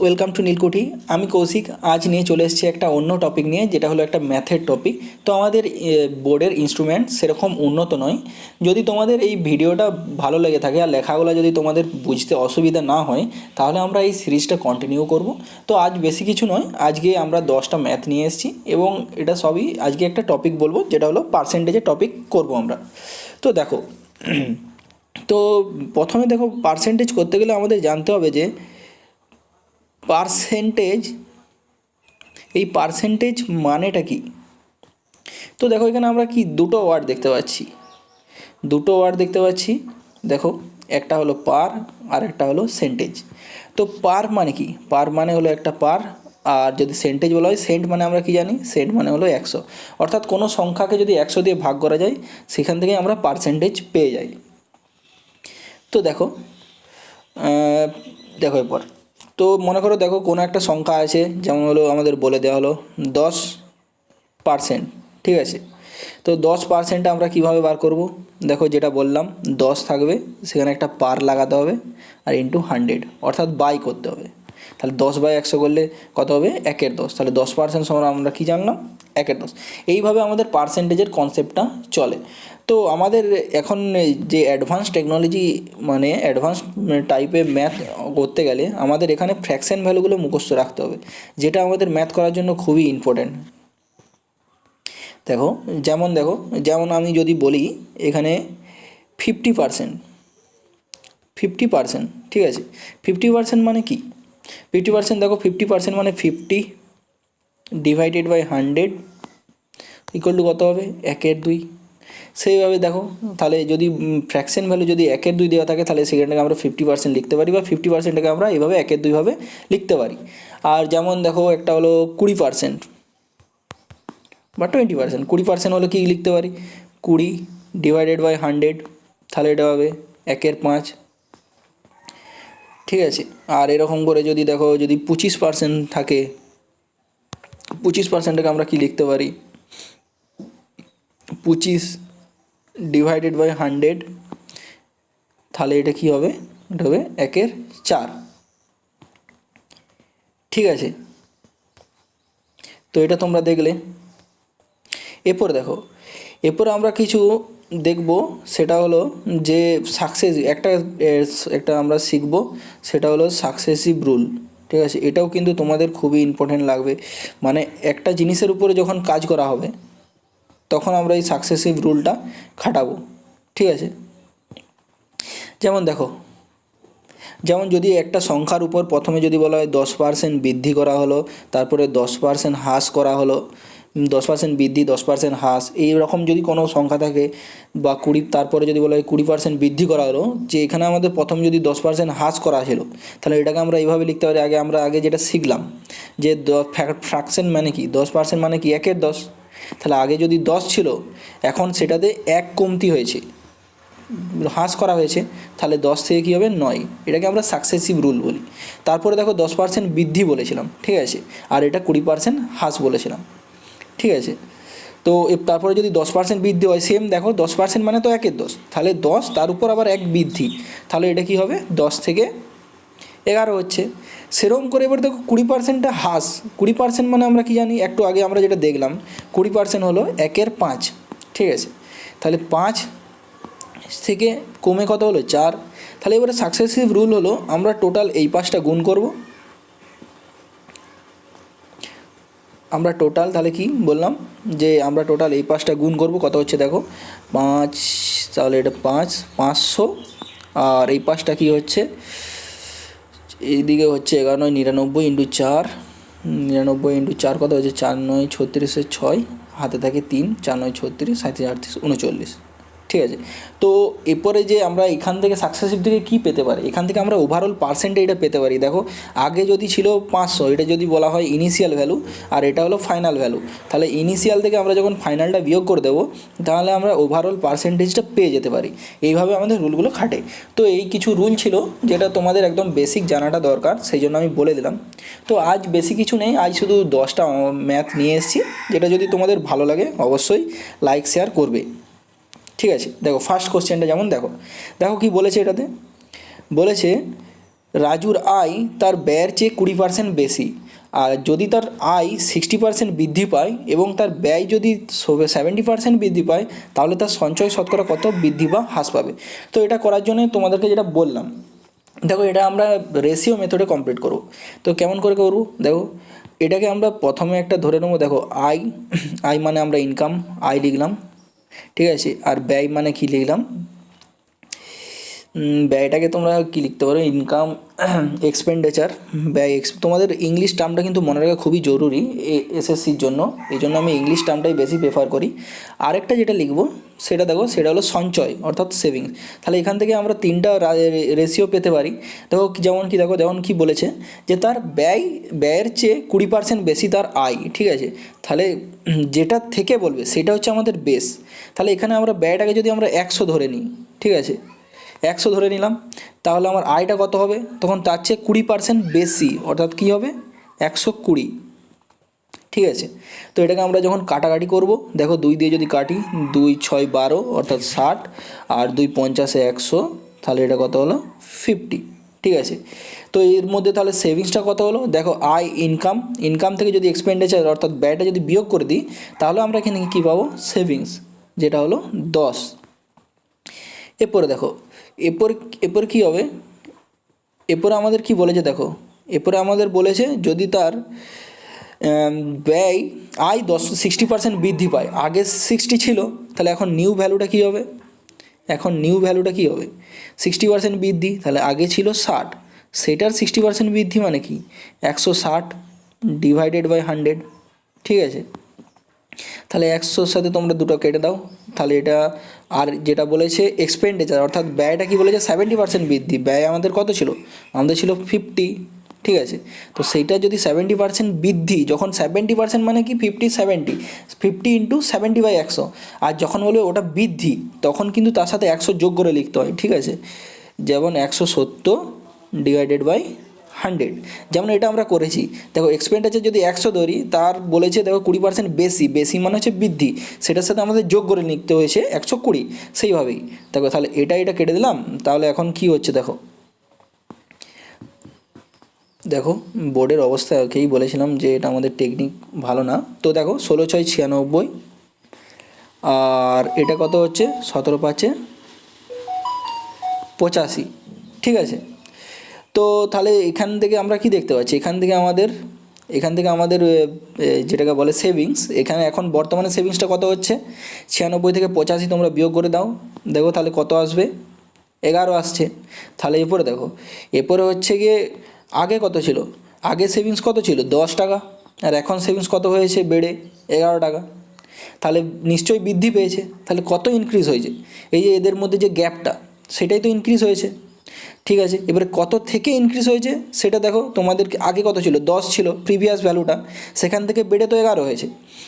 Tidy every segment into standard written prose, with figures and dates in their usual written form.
Welcome to নীলকুঠি। আমি কৌশিক। আজ নিয়ে চলে এসেছি একটা অন্য টপিক নিয়ে, যেটা হলো একটা ম্যাথের টপিক। তো আমাদের বোর্ডের ইনস্ট্রুমেন্ট সেরকম উন্নত নয়। যদি তোমাদের এই ভিডিওটা ভালো লেগে থাকে আর লেখাগুলো যদি তোমাদের বুঝতে অসুবিধা না হয়, তাহলে আমরা এই সিরিজটা কন্টিনিউ করব। তো আজ বেশি কিছু নয়, আজকে আমরা 10টা ম্যাথ নিয়ে এসেছি এবং এটা সবই আজকে একটা টপিক বলবো, যেটা হলো পার্সেন্টেজের টপিক করব আমরা। তো দেখো, তো প্রথমে দেখো, পার্সেন্টেজ করতে গেলে আমাদের জানতে হবে যে পার্সেন্টেজ, এই পার্সেন্টেজ মানেটা কি। তো দেখো, এখানে আমরা কি দুটো ওয়ার্ড দেখতে পাচ্ছি। দেখো, একটা হলো পার আর একটা হলো সেন্টেজ। তো পার মানে কি? পার মানে হলো একটা পার। আর যদি সেন্টেজ বলা হয়, সেন্ট মানে আমরা কি জানি? সেন্ট মানে হলো 100। অর্থাৎ কোনো সংখ্যাকে যদি 100 দিয়ে ভাগ করা যায়, সেখান থেকে আমরা পার্সেন্টেজ পেয়ে যাই। তো দেখো, দেখো এরপর, তো মনে করো, দেখো কোনো একটা সংখ্যা আছে, যেমন হলো আমাদের বলে দেওয়া হলো 10%। ঠিক আছে, তো 10%টা আমরা কীভাবে বার করব? দেখো, যেটা বললাম, 10 থাকবে, সেখানে একটা পার লাগাতে হবে আর ইন্টু 100, অর্থাৎ বাই করতে হবে। তাহলে 10/100 করলে কত হবে? 1/10। তাহলে 10% সমান আমরা কী জানলাম? 1/10। এইভাবে আমাদের পার্সেন্টেজের কনসেপ্টটা চলে। তো আমাদের এখন যে অ্যাডভান্স টেকনোলজি, মানে অ্যাডভান্স টাইপের ম্যাথ করতে গেলে আমাদের এখানে ফ্র্যাকশন ভ্যালুগুলো মুখস্থ রাখতে হবে, যেটা আমাদের ম্যাথ করার জন্য খুবই ইম্পর্ট্যান্ট। দেখো, যেমন আমি যদি বলি এখানে 50%, ঠিক আছে। 50% মানে কি? 50%, দেখো, 50% মানে 50 ডিভাইডেড বাই 100 ইকুয়াল টু কত হবে? 1/2। সেইভাবে দেখো, তাহলে যদি ফ্র্যাকশন ভ্যালু যদি 1/2 দেওয়া থাকে, তাহলে সেখানটাকে আমরা 50% লিখতে পারি, বা 50%টাকে আমরা এইভাবে 1/2 ভাবে লিখতে পারি। আর যেমন দেখো, একটা হলো 20% বা 20%। 20% হলে কি লিখতে পারি? 20 ডিভাইডেড বাই 100, তাহলে এটা হবে 1/5। ঠিক আছে। আর এরকম করে যদি দেখো, যদি 25% থাকে, 25%টাকে আমরা কি লিখতে পারি? 25 ডিভাইডেড বাই 100, তাহলে এটা কি হবে? এটা হবে 1/4। ঠিক আছে, তো এটা তোমরা দেখলে। এরপর দেখো, এরপর আমরা কিছু দেখব, সেটা হলো যে সাকসেস, একটা আমরা শিখব, সেটা হলো সাকসেসিভ রুল। ঠিক আছে, এটাও কিন্তু তোমাদের খুবই ইম্পর্টেন্ট লাগবে। মানে একটা জিনিসের উপরে যখন কাজ করা হবে, তখন আমরা এই সাকসেসিভ রুলটা খাটাবো। ঠিক আছে, যেমন দেখো, যেমন যদি একটা সংখ্যার উপর প্রথমে যদি বলা হয় 10% বৃদ্ধি করা হলো, তারপরে 10% হ্রাস করা হলো, 10% বৃদ্ধি, 10% হ্রাস, এইরকম যদি কোনো সংখ্যা থাকে, বা 20, তারপরে যদি বলা হয় 20% বৃদ্ধি করা হলো, যে এখানে আমাদের প্রথম যদি 10% হ্রাস করা ছিল, তাহলে এটাকে আমরা এইভাবে লিখতে পারি। আগে যেটা শিখলাম, যে ফ্র্যাকশন মানে কি? 10% মানে কি? 1/10। তাহলে আগে যদি 10 ছিল, এখন সেটাতে 1 কমতি হয়েছে, হ্রাস করা হয়েছে, তাহলে 10 থেকে কী হবে? 9। এটাকে আমরা সাকসেসিভ রুল বলি। তারপরে দেখো, 10% বৃদ্ধি বলেছিলাম, ঠিক আছে, আর এটা 20% হ্রাস বলেছিলাম। ঠিক আছে, তো তারপরে যদি 10% বৃদ্ধি হয়, সেম দেখো, 10% মানে তো 1/10, তাহলে 10 তার উপর আবার 1 বৃদ্ধি, তাহলে এটা কি হবে? 10 থেকে 11 হচ্ছে। সেরকম করে এবার দেখো, 20%টা হ্রাস। 20% মানে আমরা কি জানি? একটু আগে আমরা যেটা দেখলাম, 20% হলো 1/5। ঠিক আছে, তাহলে 5 থেকে কমে কত হলো? 4। তাহলে এবারে সাকসেসিভ রুল হলো, আমরা টোটাল এই 5টা গুণ করব। আমরা টোটাল, তাহলে কি বললাম, যে আমরা টোটাল এই 5টা গুণ করব। কত হচ্ছে দেখো? 5, তাহলে এটা 5, 500। আর এই 5টা কী হচ্ছে? এইদিকে হচ্ছে 11 9 99 ইন্টু 4, 99 ইন্টু 4 কত হচ্ছে? 4 9 36 6, হাতে থাকে 3, 4 9 36, 37 38 39। ঠিক আছে, তো এরপরে যে আমরা এখান থেকে সাকসেসিভ থেকে কী পেতে পারি? এখান থেকে আমরা ওভারঅল পার্সেন্টেজটা পেতে পারি। দেখো, আগে যদি ছিল 500, এটা যদি বলা হয় ইনিশিয়াল ভ্যালু, আর এটা হলো ফাইনাল ভ্যালু, তাহলে ইনিশিয়াল থেকে আমরা যখন ফাইনালটা বিয়োগ করে দেবো, তাহলে আমরা ওভারঅল পার্সেন্টেজটা পেয়ে যেতে পারি। এইভাবে আমাদের রুলগুলো খাটে। তো এই কিছু রুল ছিল, যেটা তোমাদের একদম বেসিক জানাটা দরকার, সেই জন্য আমি বলে দিলাম। তো আজ বেশি কিছু নেই, আজ শুধু 10টা ম্যাথ নিয়ে এসেছি। যেটা যদি তোমাদের ভালো লাগে, অবশ্যই লাইক শেয়ার করবে। ঠিক আছে, দেখো ফার্স্ট কোশ্চেনটা, যেমন দেখো, দেখো কি বলেছে এটাতে? বলেছে রাজুর আয় তার ব্যয়ের চেয়ে 20% বেশি, আর যদি তার আয় 60% বৃদ্ধি পায় এবং তার ব্যয় যদি 70% বৃদ্ধি পায়, তাহলে তার সঞ্চয় শতকরা কত বৃদ্ধি বা হ্রাস পাবে। তো এটা করার জন্য তোমাদেরকে যেটা বললাম, দেখো এটা আমরা রেশিও মেথডে কমপ্লিট করব। তো কেমন করে করব, দেখো এটাকে আমরা প্রথমে একটা ধরে নেবো। দেখো আয়, আয় মানে আমরা ইনকাম, আয় লিখলাম, ঠিক আছে। আর ব্যয় মানে কি লিখলাম, ব্যয়টাকে তোমরা কী লিখতে পারো, ইনকাম এক্সপেন্ডিচার, ব্যয়। তোমাদের ইংলিশ টার্মটা কিন্তু মনে রাখা খুবই জরুরি এসএসসির জন্য, এই জন্য আমি ইংলিশ টার্মটাই বেশি প্রেফার করি। আরেকটা যেটা লিখবো সেটা দেখো, সেটা হলো সঞ্চয় অর্থাৎ সেভিংস। তাহলে এখান থেকে আমরা তিনটা রেশিও পেতে পারি। দেখো যেমন কি, দেখো যেমন কি বলেছে যে তার ব্যয়ের চেয়ে 20% বেশি তার আয়, ঠিক আছে। তাহলে যেটা থেকে বলবে সেটা হচ্ছে আমাদের বেস। তাহলে এখানে আমরা ব্যয়টাকে যদি আমরা 100 ধরে নিই, ঠিক আছে, 100 ধরে নিলাম, তাহলে আমার আয়টা কত হবে, তখন তার চেয়ে 20% বেশি, অর্থাৎ কী হবে 120, ঠিক আছে। তো এটাকে আমরা যখন কাটাকাটি করব, দেখো 2 দিয়ে যদি কাটি, 2 6 12 অর্থাৎ 60, আর 2 50 100, তাহলে এটা কত হলো 50, ঠিক আছে। তো এর মধ্যে তাহলে সেভিংসটা কত হলো, দেখো আয় ইনকাম থেকে যদি এক্সপেন্ডিচার অর্থাৎ ব্যয়টা যদি বিয়োগ করে দিই, তাহলে আমরা এখানে কী পাবো, সেভিংস, যেটা হলো 10। এরপরে দেখো, এরপর কী হবে, এরপরে আমাদের কি বলেছে দেখো, এরপরে আমাদের বলেছে যদি তার ব্যয় আয় 60% বৃদ্ধি পায়, আগে 60 ছিল, তাহলে এখন নিউ ভ্যালুটা কী হবে, এখন নিউ ভ্যালুটা কী হবে, 60% বৃদ্ধি, তাহলে আগে ছিল 60, সেটার 60% বৃদ্ধি মানে কি 160 ডিভাইডেড বাই 100, ঠিক আছে। তাহলে 100-র সাথে তোমরা দুটো কেটে দাও, তাহলে এটা। আর যেটা বলেছে এক্সপেন্ডিচার অর্থাৎ ব্যয়টা কি বলেছে 70% বৃদ্ধি, ব্যয় আমাদের কত ছিল, আমাদের ছিল 50, ঠিক আছে। তো সেইটা যদি 70% বৃদ্ধি, যখন 70% মানে কি 50 ইন্টু 70/100, আর যখন বলবে ওটা বৃদ্ধি তখন কিন্তু তার সাথে 100 যোগ করে লিখতে হয়, ঠিক আছে। যেমন 170 ডিভাইডেড বাই 100, যেমন এটা আমরা করেছি। দেখো এক্সপেন্ডিচার যদি 100 ধরি, তার বলেছে দেখো 20% বেশি মানে হচ্ছে বৃদ্ধি, সেটার সাথে আমাদের যোগ করে লিখতে হয়েছে 120, সেইভাবেই দেখো। তাহলে এটা কেটে দিলাম, তাহলে এখন কি হচ্ছে দেখো, দেখো বোর্ডের অবস্থা ওকেই বলেছিলাম যে এটা আমাদের টেকনিক ভালো না। তো দেখো 16 6 96, আর এটা কত হচ্ছে 17 5 85, ঠিক আছে। তো তাহলে এখান থেকে আমরা কি দেখতে পাচ্ছি, এখান থেকে আমাদের যেটাকে বলে সেভিংস, এখানে এখন বর্তমানে সেভিংসটা কত হচ্ছে 96 থেকে 85 তোমরা বিয়োগ করে দাও, দেখো তাহলে কত আসবে 11 আসছে। তাহলে এরপরে দেখো, এরপরে হচ্ছে গিয়ে আগে কত ছিল, আগে সেভিংস কত ছিল 10 টাকা, আর এখন সেভিংস কত হয়েছে বেড়ে 11 টাকা, তাহলে নিশ্চয়ই বৃদ্ধি পেয়েছে। তাহলে কত ইনক্রিজ হয়েছে, এই যে এদের মধ্যে যে গ্যাপটা সেটাই তো ইনক্রিজ হয়েছে, ঠিক আছে। এবারে কত থেকে ইনক্রিজ হয়েছে সেটা দেখো, তোমাদের আগে কত ছিল 10 ছিল প্রিভিয়াস ভ্যালুটা, সেখান থেকে বেড়ে তো 11 হয়েছে,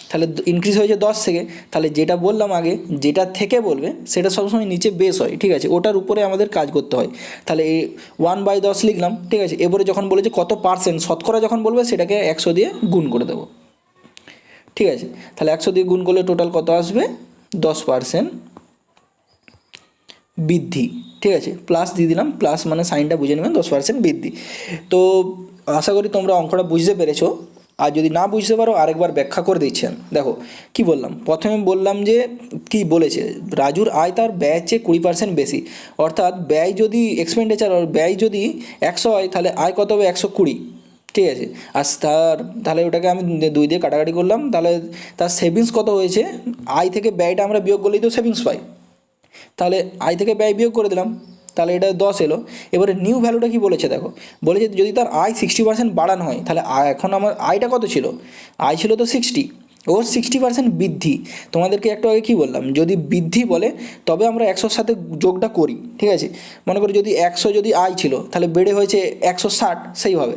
তাহলে ইনক্রিজ হয়েছে 10 থেকে। তাহলে যেটা বললাম আগে, যেটা থেকে বলবে সেটা সবসময় নিচে বেস হয়, ঠিক আছে, ওটার উপরে আমাদের কাজ করতে হয়। তাহলে এই 1/10 লিখলাম, ঠিক আছে। এবারে যখন বলেছে কত পার্সেন্ট শতকরা যখন বলবে, সেটাকে 100 দিয়ে গুণ করে দেবো, ঠিক আছে। তাহলে 100 দিয়ে গুণ করলে টোটাল কত আসবে 10% বৃদ্ধি, ঠিক আছে। প্লাস দিয়ে দিলাম, প্লাস মানে সাইনটা বুঝে নেবেন, 10% বৃদ্ধি। তো আশা করি তোমরা অঙ্কটা বুঝতে পেরেছো, আর যদি না বুঝতে পারো আরেকবার ব্যাখ্যা করে দিচ্ছেন। দেখো কি বললাম, প্রথমে বললাম যে কি বলেছে, রাজুর আয় তার ব্যয়ের চেয়ে 20% বেশি, অর্থাৎ ব্যয় যদি এক্সপেন্ডিচার ব্যয় যদি 100 হয়, তাহলে আয় কত হবে 120, ঠিক আছে। আর তাহলে ওটাকে আমি 2 দিয়ে কাটাকাটি করলাম, তাহলে তার সেভিংস কত হয়েছে, আয় থেকে ব্যয়টা আমরা বিয়োগ করলেই তো সেভিংস পাই, তাহলে আয় থেকে ব্যয় বিয়োগ করে দিলাম, তাহলে এটা 10 এলো। এবারে নিউ ভ্যালুটা কি বলেছে দেখো, বলেছে যদি তার আয় 60% বাড়ানো হয়, তাহলে এখন আমার আয়টা কত ছিল, আয় ছিল তো 60, ও 60% বৃদ্ধি। তোমাদেরকে একটু আগে কী বললাম, যদি বৃদ্ধি বলে তবে আমরা 100-র সাথে যোগটা করি, ঠিক আছে। মনে করি যদি 100 যদি আয় ছিল, তাহলে বেড়ে হয়েছে 160, সেইভাবে।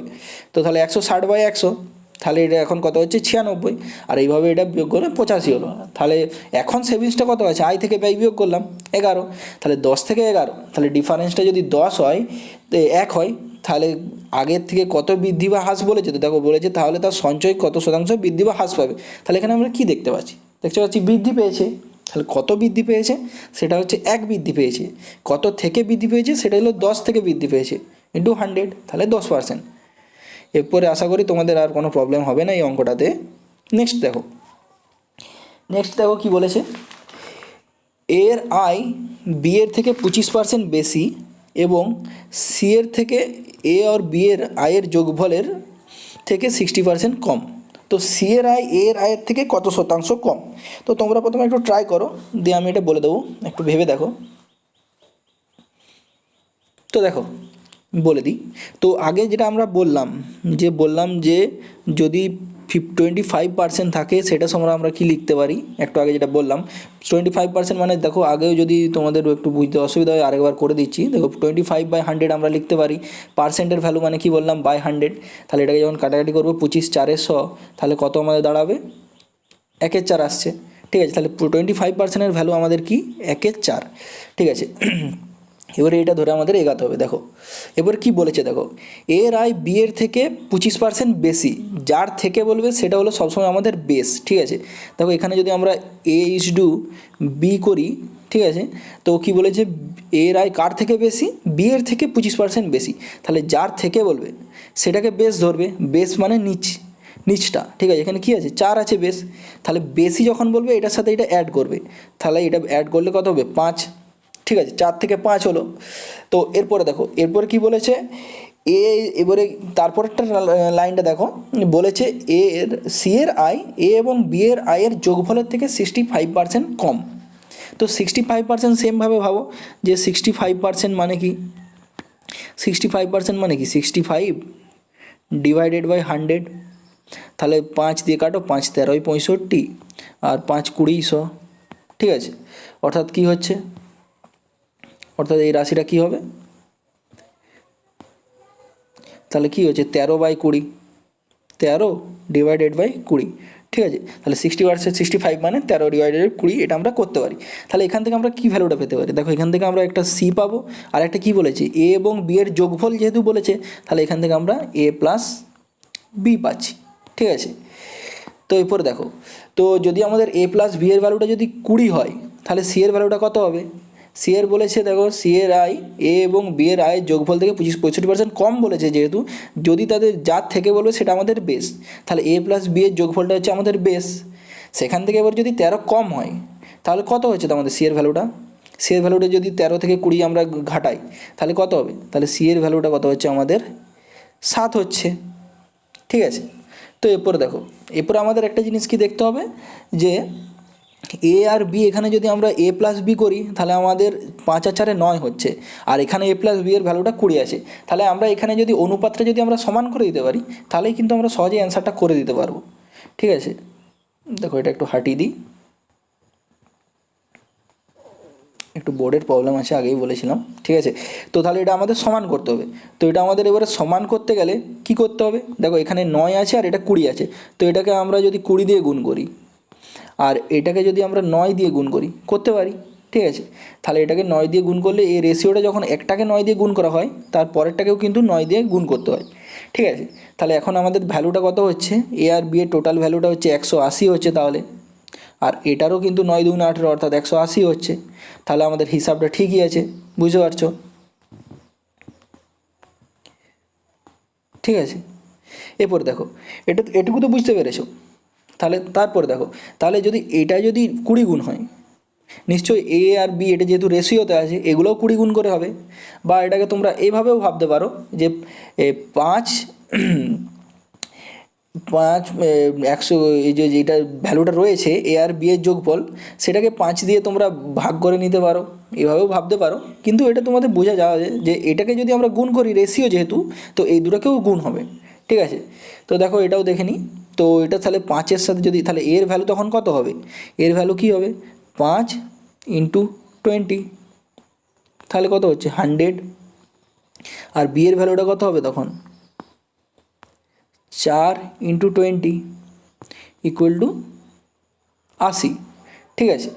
তো তাহলে 160/100, তাহলে এটা এখন কত হচ্ছে 96, আর এইভাবে এটা বিয়োগ করলে 85 হলো। তাহলে এখন সেভিংসটা কত আছে, আয় থেকে ব্যয় বিয়োগ করলাম 11, তাহলে 10 থেকে 11, তাহলে ডিফারেন্সটা যদি 10 হয়, 1 হয়, তাহলে আগের থেকে কত বৃদ্ধি বা হ্রাস বলেছে, তো দেখো বলেছে তাহলে তার সঞ্চয় কত শতাংশ বৃদ্ধি বা হ্রাস পাবে। তাহলে এখানে আমরা কী দেখতে পাচ্ছি, বৃদ্ধি পেয়েছে। তাহলে কত বৃদ্ধি পেয়েছে, সেটা হচ্ছে 1 বৃদ্ধি পেয়েছে। কত থেকে বৃদ্ধি পেয়েছে, সেটা হলো 10 থেকে বৃদ্ধি পেয়েছে, ইন্টু 100, তাহলে 10%। এরপরে আশা করি তোমাদের আর কোনো প্রবলেম হবে না এই অঙ্কটাতে। নেক্সট দেখো কি বলেছে, এর আয় বি এর থেকে 25% বেশি এবং সি এর থেকে এ আর বি এর আয়ের যোগফলের থেকে 60% কম। তো সি এর আয় এ এর আয়ের থেকে কত শতাংশ কম? তো তোমরা প্রথমে একটু ট্রাই করো, দিয়ে আমি এটা বলে দেবো, একটু ভেবে দেখো। তো দেখো বলে দিই, তো আগে যেটা আমরা বললাম যে যদি 25% থাকে সেটা সময় আমরা কি লিখতে পারি, একটু আগে যেটা বললাম 25% মানে দেখো আগেও যদি তোমাদের একটু বুঝতে অসুবিধা হয় আরেকবার করে দিচ্ছি। দেখো 25/100 আমরা লিখতে পারি, পার্সেন্টের ভ্যালু মানে কি বললাম বাই 100, তাহলে এটাকে যখন কাটাকাটি করবো 25 4 100, তাহলে কত আমাদের দাঁড়াবে 1/4 আসছে। ঠিক আছে, তাহলে 25%-এর ভ্যালু আমাদের কি 1/4। ঠিক আছে, এবারে এটা ধরে আমাদের এগাতে হবে। দেখো এবার কি বলেছে, দেখো এর আয় বি এর থেকে 25% বেশি, যার থেকে বলবে সেটা হলো সবসময় আমাদের বেস। ঠিক আছে, দেখো এখানে যদি আমরা এ ইস টু বি করি, ঠিক আছে, তো কি বলেছে এর আয় কার থেকে বেশি, বি এর থেকে 25% বেশি, তাহলে যার থেকে বলবে সেটাকে বেস ধরবে, বেস মানে নিচটা। ঠিক আছে, এখানে কি আছে 4 আছে বেস, তাহলে বেশি যখন বলবে এটার সাথে এটা অ্যাড করবে, তাহলে এটা অ্যাড করলে কত হবে 5। ঠিক আছে, 4 থেকে 5 হলো। তো এরপরে দেখো এরপরে কি বলেছে, এবারে তারপরেরটা লাইনটা দেখো বলেছে সি এর আয় এ এবং বি এর আয়ের যোগফলের থেকে 65% কম। তো 65% সেমভাবে ভাবো যে 65% মানে কি, 65% মানে কি 65 ডিভাইডেড বাই 100, তাহলে 5 দিয়ে কাটো, 5 13 65 আর 5 20 100। ঠিক আছে, অর্থাৎ কি হচ্ছে, অর্থাৎ এই রাশিটা কী হবে, তাহলে কী হচ্ছে 13/20, 13 ডিভাইডেড বাই 20। ঠিক আছে, তাহলে 65 মানে 13 ডিভাইডেড 20, এটা আমরা করতে পারি। তাহলে এখান থেকে আমরা কী ভ্যালুটা পেতে পারি, দেখো এখান থেকে আমরা একটা সি পাবো, আর একটা কী বলেছে এ এবং বি এর যোগফল যেহেতু বলেছে, তাহলে এখান থেকে আমরা এ প্লাস বি পাচ্ছি। ঠিক আছে, তো এরপরে দেখো, তো যদি আমাদের এ প্লাস বি এর ভ্যালুটা যদি 20 হয়, তাহলে সি এর ভ্যালুটা কত হবে, সি এর বলেছে দেখো সি এর আয় এ এবং বি এর আয়ের যোগফল থেকে 65% কম বলেছে, যেহেতু যদি তাদের যার থেকে বলবে সেটা আমাদের বেস, তাহলে এ প্লাস বি এর যোগফলটা হচ্ছে আমাদের বেস। সেখান থেকে এবার যদি 13 কম হয়, তাহলে কত হচ্ছে তো আমাদের সি এর ভ্যালুটা, সি এর ভ্যালুটা যদি 13 থেকে 20 আমরা ঘাটাই, তাহলে কত হবে, তাহলে সি এর ভ্যালুটা কত হচ্ছে আমাদের 7 হচ্ছে। ঠিক আছে, তো এরপরে দেখো এরপরে আমাদের একটা জিনিস কি দেখতে হবে, যে এ আর বি এখানে যদি আমরা এ প্লাস বি করি, তাহলে আমাদের 5 আর 4 9 হচ্ছে, আর এখানে এ প্লাস বি এর ভ্যালুটা 20 আছে। তাহলে আমরা এখানে যদি অনুপাতটা যদি আমরা সমান করে দিতে পারি, তাহলেই কিন্তু আমরা সহজেই অ্যান্সারটা করে দিতে পারবো। ঠিক আছে, দেখো এটা একটু হাঁটিয়ে দিই, একটু বোর্ডের প্রবলেম আছে আগেই বলেছিলাম। ঠিক আছে, তো তাহলে এটা আমাদের সমান করতে হবে। তো এটা আমাদের এবারে সমান করতে গেলে কি করতে হবে, দেখো এখানে 9 আছে আর এটা 20 আছে, তো এটাকে আমরা যদি 20 দিয়ে গুণ করি, আর এটাকে যদি আমরা 9 দিয়ে গুণ করি, করতে পারি। ঠিক আছে, তাহলে এটাকে 9 দিয়ে গুণ করলে এই রেশিওটা যখন একটাকে 9 দিয়ে গুণ করা হয়, তার পরেরটাকেও কিন্তু 9 দিয়ে গুণ করতে হয়। ঠিক আছে, তাহলে এখন আমাদের ভ্যালুটা কত হচ্ছে, এ আর বি এর টোটাল ভ্যালুটা হচ্ছে 180 হচ্ছে, তাহলে আর এটারও কিন্তু 9 2 18 অর্থাৎ 180 হচ্ছে। তাহলে আমাদের হিসাবটা ঠিকই আছে, বুঝতে পারছো? ঠিক আছে, এরপর দেখো এটুকু তো বুঝতে পেরেছো। তাহলে তারপর দেখো, তাহলে যদি এটা যদি 20 গুণ হয়, নিশ্চয়ই এ আর বি এটা যেহেতু রেশিওতে আছে, এগুলোও 20 গুণ করে হবে। বা এটাকে তোমরা এইভাবেও ভাবতে পারো যে 5 5 100, এই যে যেটা ভ্যালুটা রয়েছে এ আর বি এর যোগফল, সেটাকে 5 দিয়ে তোমরা ভাগ করে নিতে পারো, এভাবেও ভাবতে পারো। কিন্তু এটা তোমাদের বোঝা যাওয়া যে এটাকে যদি আমরা গুণ করি রেশিও যেহেতু, তো এই দুটোকেও গুণ হবে। ঠিক আছে, তো দেখো এটাও দেখে নিই। তো এটা তাহলে 5-এর সাথে যদি, তাহলে এর ভ্যালু তখন কত হবে, এর ভ্যালু কী হবে 5 ইন্টু 20, তাহলে কত হচ্ছে 100। আর বি এর ভ্যালুটা কত হবে তখন 4 ইন্টু 20 ইকুয়াল টু 80। ঠিক আছে,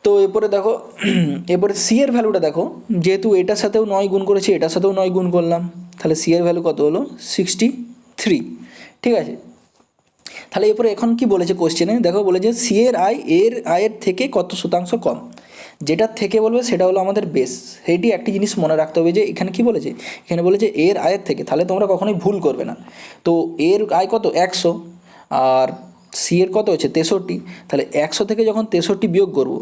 তো এরপরে দেখো এরপরে সি এর ভ্যালুটা দেখো, যেহেতু এটার সাথেও 9 গুণ করেছি, এটার সাথেও 9 গুণ করলাম, তাহলে সি এর ভ্যালু কত হলো 63। ঠিক আছে, তাহলে এরপরে এখন কি বলেছে কোশ্চেনে, দেখো বলেছে সি এর আয় এর আয়ের থেকে কত শতাংশ কম। যেটার থেকে বলবে সেটা হলো আমাদের বেস। সেইটি একটি জিনিস মনে রাখতে হবে যে এখানে কি বলেছে, এখানে বলেছে এর আয়ের থেকে, তাহলে তোমরা কখনোই ভুল করবে না। তো এর আয় কত 100, আর সি এর কত হচ্ছে 63, তাহলে 100 থেকে যখন 63 বিয়োগ করব,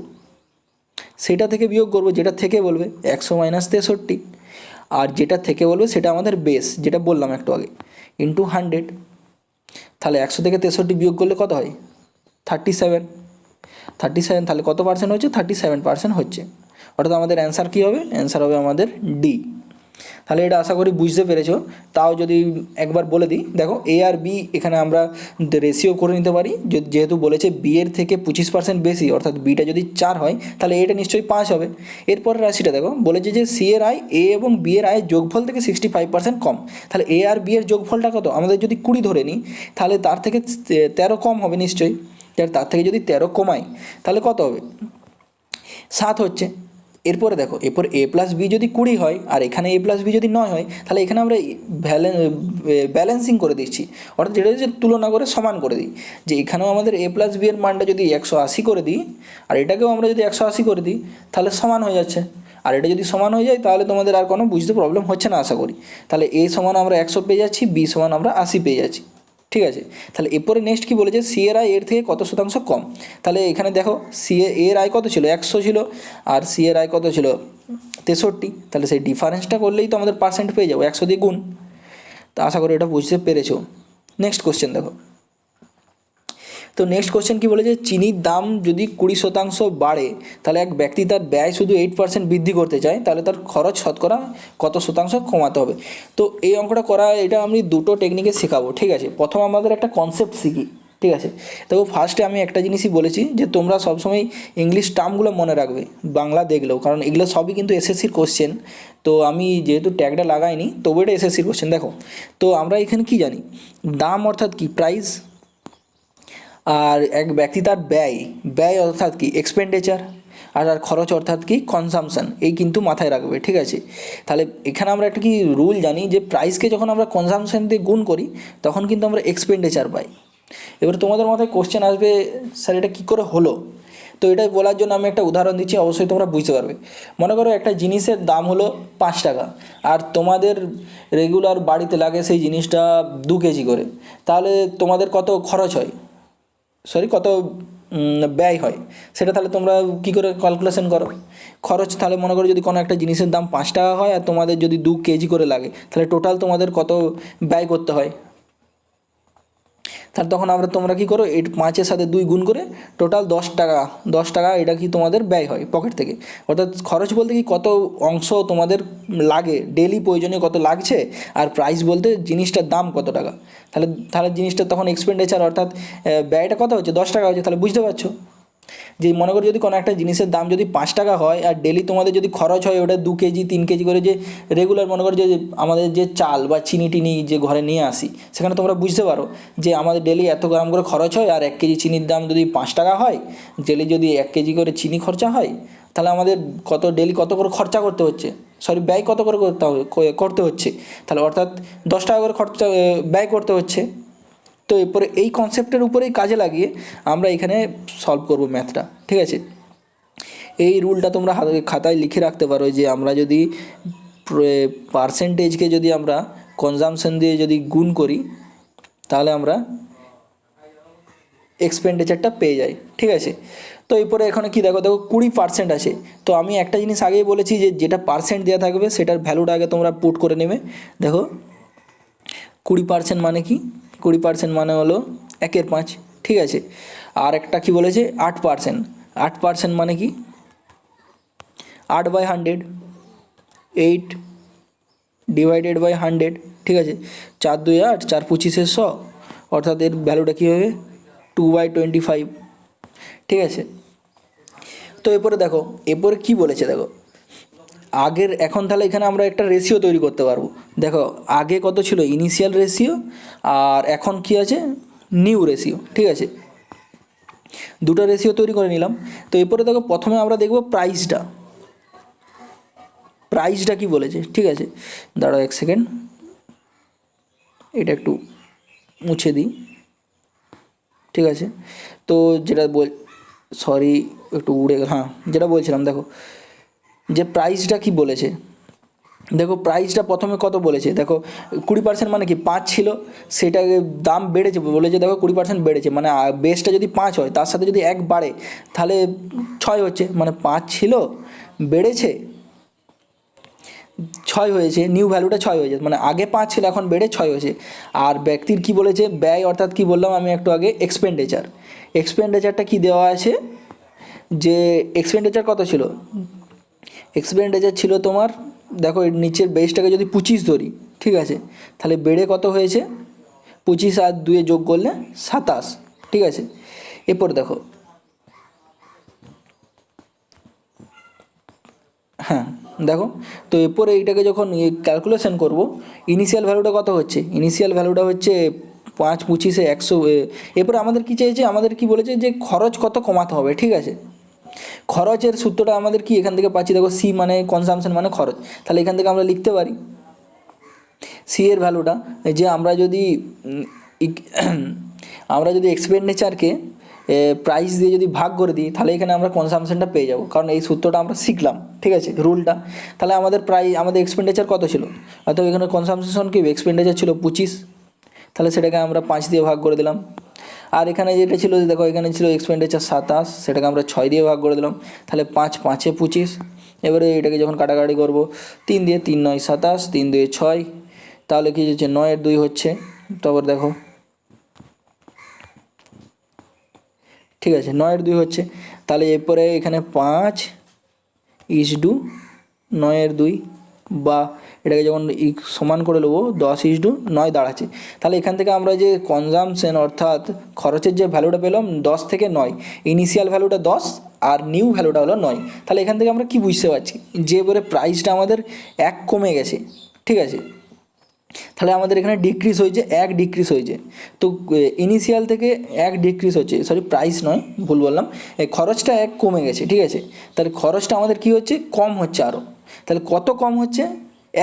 সেটা থেকে বিয়োগ করব যেটা থেকে বলবে 100 মাইনাস 63, আর যেটা থেকে বলবে সেটা আমাদের বেস, যেটা বললাম একটু আগে, ইন্টু 100। তাহলে 100 থেকে 63 বিয়োগ করলে কত হয় 37, 37, তাহলে কত পার্সেন্ট হচ্ছে 37% হচ্ছে। অর্থাৎ আমাদের অ্যান্সার কী হবে, অ্যান্সার হবে আমাদের ডি। তাহলে এটা আশা করি বুঝতে পেরেছো। তাও যদি একবার বলে দিই, দেখো এ আর বি এখানে আমরা রেশিও করে নিতে পারি, যেহেতু বলেছে বি এর থেকে 25% বেশি, অর্থাৎ বিটা যদি 4 হয় তাহলে এটা নিশ্চয়ই 5 হবে। এরপরের রাশিটা দেখো, বলেছে যে সি এর আয় এ এবং বি এর আয়ের যোগফল থেকে 65% কম। তাহলে এ আর বি এর যোগফলটা কত, আমাদের যদি 20 ধরে নিই, তাহলে তার থেকে 13 কম হবে নিশ্চয়ই। তার থেকে যদি 13 কমাই তাহলে কত হবে, 7 হচ্ছে। এরপরে দেখো, এরপর এ প্লাস বি যদি 20 হয় আর এখানে এ প্লাস বি যদি 9 হয়, তাহলে এখানে আমরা ব্যালেন্সিং করে দিচ্ছি, অর্থাৎ যেটা হচ্ছে তুলনা করে সমান করে দিই, যে এখানেও আমাদের এ প্লাস বি এর মানটা যদি 180 করে দিই আর এটাকেও আমরা যদি 180 করে দিই, তাহলে সমান হয়ে যাচ্ছে। আর এটা যদি সমান হয়ে যায় তাহলে তোমাদের আর কোনো বুঝতে প্রবলেম হচ্ছে না আশা করি। তাহলে এ সমান আমরা 100 পেয়ে যাচ্ছি, বি সমান আমরা 80 পেয়ে যাচ্ছি। ঠিক আছে, তাহলে এরপরে নেক্সট কী বলেছে, সি এর আয় এর থেকে কত শতাংশ কম। তাহলে এখানে দেখো সি এর আয় কত ছিল 100 ছিল, আর সি এর আয় কত ছিল 63, তাহলে সেই ডিফারেন্সটা করলেই তো আমাদের পার্সেন্ট পেয়ে যাবো, 100 দিয়ে গুণ। তো আশা করি এটা বুঝতে পেরেছো। নেক্সট কোশ্চেন দেখো, তো নেক্সট কোশ্চেন কী বলেছে, চিনির দাম যদি 20% বাড়ে, তাহলে এক ব্যক্তি তার ব্যয় শুধু 8% বৃদ্ধি করতে চায়, তাহলে তার খরচ শতকরা কত শতাংশ কমাতে হবে। তো এই অঙ্কটা করা, এটা আমি দুটো টেকনিকে শেখাবো। ঠিক আছে, প্রথম আমাদের একটা কনসেপ্ট শিখি। ঠিক আছে, দেখো ফার্স্টে আমি একটা জিনিসই বলেছি যে তোমরা সবসময় ইংলিশ টার্মগুলো মনে রাখবে বাংলা দেখলেও, কারণ এগুলো সবই কিন্তু এসএসসির কোশ্চেন। তো আমি যেহেতু ট্যাগটা লাগাইনি, তবু এটা এসএসসির কোশ্চেন। দেখো, তো আমরা এখানে কি জানি, দাম অর্থাৎ কি প্রাইস, আর এক ব্যক্তি তার ব্যয়, ব্যয় অর্থাৎ কি এক্সপেন্ডিচার, আর আর খরচ অর্থাৎ কি কনজামশন, এই কিন্তু মাথায় রাখবে। ঠিক আছে, তাহলে এখানে আমরা একটা কি রুল জানি, যে প্রাইসকে যখন আমরা কনজামশন দিয়ে গুণ করি তখন কিন্তু আমরা এক্সপেন্ডিচার পাই। এবার তোমাদের মাথায় কোশ্চেন আসবে, স্যার এটা কী করে হলো। তো এটা বলার জন্য আমি একটা উদাহরণ দিচ্ছি, অবশ্যই তোমরা বুঝতে পারবে। মনে করো একটা জিনিসের দাম হলো 5 টাকা, আর তোমাদের রেগুলার বাড়িতে লাগে সেই জিনিসটা 2 কেজি করে, তাহলে তোমাদের কত খরচ হয়, কত ব্যয় হয়, সেটা তাহলে তোমরা কী করে ক্যালকুলেশন করো। খরচ, তাহলে মনে করো যদি কোনো একটা জিনিসের দাম 5 টাকা হয় আর তোমাদের যদি 2 কেজি করে লাগে, তাহলে টোটাল তোমাদের কত ব্যয় করতে হয়। তাহলে তখন তোমরা কী করো, এই 5-এর সাথে 2 গুণ করে টোটাল 10 টাকা, 10 টাকা এটা কি তোমাদের ব্যয় হয় পকেট থেকে। অর্থাৎ খরচ বলতে কি কত অংশ তোমাদের লাগে, ডেলি প্রয়োজনীয় কত লাগছে, আর প্রাইস বলতে জিনিসটার দাম কত টাকা। তাহলে তাহলে জিনিসটা তখন এক্সপেন্ডিচার অর্থাৎ ব্যয়টা কত হচ্ছে 10 টাকা হচ্ছে। তাহলে বুঝতে পারছো যে মনে করো যদি কোনো একটা জিনিসের দাম যদি 5 টাকা হয় আর ডেলি তোমাদের যদি খরচ হয় ওটা 2 কেজি 3 কেজি করে, যে রেগুলার মনে করো যে আমাদের যে চাল বা চিনি টিনি যে ঘরে নিয়ে আসি, সেখানে তোমরা বুঝতে পারো যে আমাদের ডেলি এত গ্রাম করে খরচ হয়, আর 1 কেজি চিনির দাম যদি 5 টাকা হয়, ডেলি যদি 1 কেজি করে চিনি খরচা হয়, তাহলে আমাদের কত ডেলি কত করে খরচা করতে হচ্ছে, ব্যয় কত করে করতে হচ্ছে, তাহলে অর্থাৎ 10 টাকা করে খরচা ব্যয় করতে হচ্ছে। তো এরপরে এই কনসেপ্টের উপরেই কাজে লাগিয়ে আমরা এখানে সলভ করব ম্যাথটা। ঠিক আছে, এই রুলটা তোমরা খাতায় লিখে রাখতে পারো, যে আমরা যদি পার্সেন্টেজকে যদি আমরা কনজামশন দিয়ে যদি গুণ করি, তাহলে আমরা এক্সপেন্ডিচারটা পেয়ে যাই। ঠিক আছে, তো এরপরে এখানে কি দেখো, 20% আছে। তো আমি একটা জিনিস আগেই বলেছি, যে যেটা পার্সেন্ট দেওয়া থাকবে সেটার ভ্যালুটা আগে তোমরা পুট করে নেবে। দেখো 20% মানে কি, 20% মানে হলো 1/5। ঠিক আছে, আর একটা কি বলেছে 8%, 8% মানে কি 8/100, 8 ডিভাইডেড বাই 100। ঠিক আছে, 4 2 8, 4 25 100, অর্থাৎ এর ভ্যালুটা কী হবে 2/25। ঠিক আছে, তো এরপরে দেখো, এরপরে কী বলেছে দেখো, আগের এখন তাহলে এখানে আমরা একটা রেশিও তৈরি করতে পারবো। দেখো আগে কত ছিল ইনিশিয়াল রেশিও, আর এখন কি আছে নিউ রেশিও। ঠিক আছে, দুটো রেশিও তৈরি করে নিলাম। তো এরপরে দেখো প্রথমে আমরা দেখব প্রাইসটা, প্রাইসটা কি বলেছে। ঠিক আছে, দাঁড়াও 1 সেকেন্ড, এটা একটু মুছে দিই। ঠিক আছে, তো যেটা সরি একটু উড়ে গেল, হ্যাঁ যেটা বলছিলাম দেখো, যে প্রাইসটা কি বলেছে, দেখো প্রাইসটা প্রথমে কত বলেছে, দেখো 20% মানে কি 5 ছিল, সেটাকে দাম বেড়েছে বলেছে, দেখো 20% বেড়েছে, মানে বেসটা যদি 5 হয় তার সাথে যদি 1 বাড়ে তাহলে 6 হচ্ছে, মানে 5 ছিল বেড়েছে 6 হয়েছে, নিউ ভ্যালুটা 6 হয়েছে, মানে আগে 5 ছিল এখন বেড়ে 6 হয়েছে। আর ব্যক্তির কি বলেছে, ব্যয় অর্থাৎ কি বললাম আমি একটু আগে, এক্সপেন্ডিচার, এক্সপেন্ডিচারটা কি দেওয়া আছে, যে এক্সপেন্ডিচার কত ছিল, এক্সপেন্ডিচার ছিল তোমার, দেখো এর নিচের বেসটাকে যদি 25 ধরি, ঠিক আছে, তাহলে বেড়ে কত হয়েছে, 25 আর 2 যোগ করলে 27, ঠিক আছে। এরপর দেখো, হ্যাঁ দেখো, তো এরপরে এইটাকে যখন ক্যালকুলেশন করব, ইনিশিয়াল ভ্যালুটা কত হচ্ছে, ইনিশিয়াল ভ্যালুটা হচ্ছে 5 25 100। এরপরে আমাদের কি চাইছে, আমাদের কি বলেছে যে খরচ কত কমাতে হবে, ঠিক আছে। খরচের সূত্রটা আমাদের কি এখান থেকে পাচ্ছি, দেখো সি মানে কনজামশন মানে খরচ, তাহলে এখান থেকে আমরা লিখতে পারি সি এর ভ্যালুটা, যে আমরা যদি আমরা যদি এক্সপেন্ডিচারকে প্রাইস দিয়ে যদি ভাগ করে দিই, তাহলে এখানে আমরা কনজামশনটা পেয়ে যাবো, কারণ এই সূত্রটা আমরা শিখলাম, ঠিক আছে, রুলটা। তাহলে আমাদের আমাদের এক্সপেন্ডিচার কত ছিল, অর্থাৎ এখানে কনজামশন কি এক্সপেন্ডিচার ছিল 25, তাহলে সেটাকে আমরা 5 দিয়ে ভাগ করে দিলাম। আর এখানে যেটা ছিল, দেখো এখানে ছিল এক্সপেন্ডিচার 27, সেটাকে আমরা 6 দিয়ে ভাগ করে দিলাম, তাহলে 5 5 25। এবারে এটাকে যখন কাটাকাটি করবো, 3 দিয়ে 3 9 27, 3 2 6, তাহলে কি হচ্ছে 9 এর 2 হচ্ছে, তারপর দেখো, ঠিক আছে 9 এর 2 হচ্ছে, তাহলে এরপরে এখানে 5:9 বা এটাকে যখন সমান করে নেবো 10:9 দাঁড়াচ্ছে। তাহলে এখান থেকে আমরা যে কনজামশন অর্থাৎ খরচের যে ভ্যালুটা পেলাম 10 থেকে 9, ইনিশিয়াল ভ্যালুটা 10 আর নিউ ভ্যালুটা হলো 9। তাহলে এখান থেকে আমরা কি বুঝতে পারছি, যে এবারে প্রাইসটা আমাদের 1 কমে গেছে, ঠিক আছে, তাহলে আমাদের এখানে ডিক্রিজ হয়েছে, 1 ডিক্রিজ হয়েছে। তো ইনিশিয়াল থেকে 1 ডিক্রিজ হচ্ছে, সরি প্রাইস নয় ভুল বললাম, এই খরচটা 1 কমে গেছে, ঠিক আছে। তাহলে খরচটা আমাদের কি হচ্ছে, কম হচ্ছে আরও। তাহলে কত কম হচ্ছে,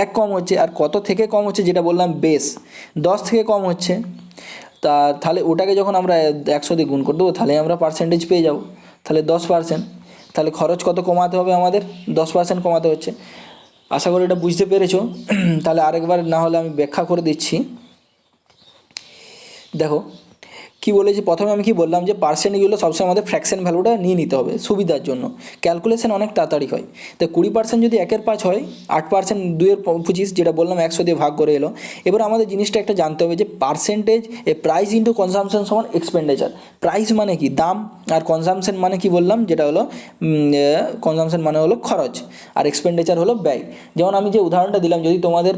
1 কম হচ্ছে, আর কত থেকে কম হচ্ছে, যেটা বললাম বেস 10 থেকে কম হচ্ছে। তাহলে ওটাকে যখন আমরা 100 দিয়ে গুণ করে দেবো, তাহলে আমরা পার্সেন্টেজ পেয়ে যাব, তাহলে 10%। তাহলে খরচ কত কমাতে হবে আমাদের, 10% কমাতে হচ্ছে। আশা করি এটা বুঝতে পেরেছো। তাহলে আরেকবার না হলে আমি ব্যাখ্যা করে দিচ্ছি। দেখো কি বলেছি, প্রথমে আমি কি বললাম, যে পার্সেন্টগুলো সবসময় আমাদের ফ্র্যাকশন ভ্যালুটা নিয়ে নিতে হবে সুবিধার জন্য, ক্যালকুলেশন অনেক তাড়াতাড়ি হয়। তো 20% যদি 1 এর 5 হয়, 8% 2 এর 25, যেটা বললাম 100 দিয়ে ভাগ করে এলো। এবার আমাদের জিনিসটা একটা জানতে হবে, যে পার্সেন্টেজ এ প্রাইস ইন্টু কনজামশন সমান এক্সপেন্ডিচার। প্রাইস মানে কি দাম, আর কনজামশন মানে কি বললাম, যেটা হলো কনজামশন মানে হলো খরচ, আর এক্সপেন্ডিচার হলো ব্যয়। যেমন আমি যে উদাহরণটা দিলাম, যদি তোমাদের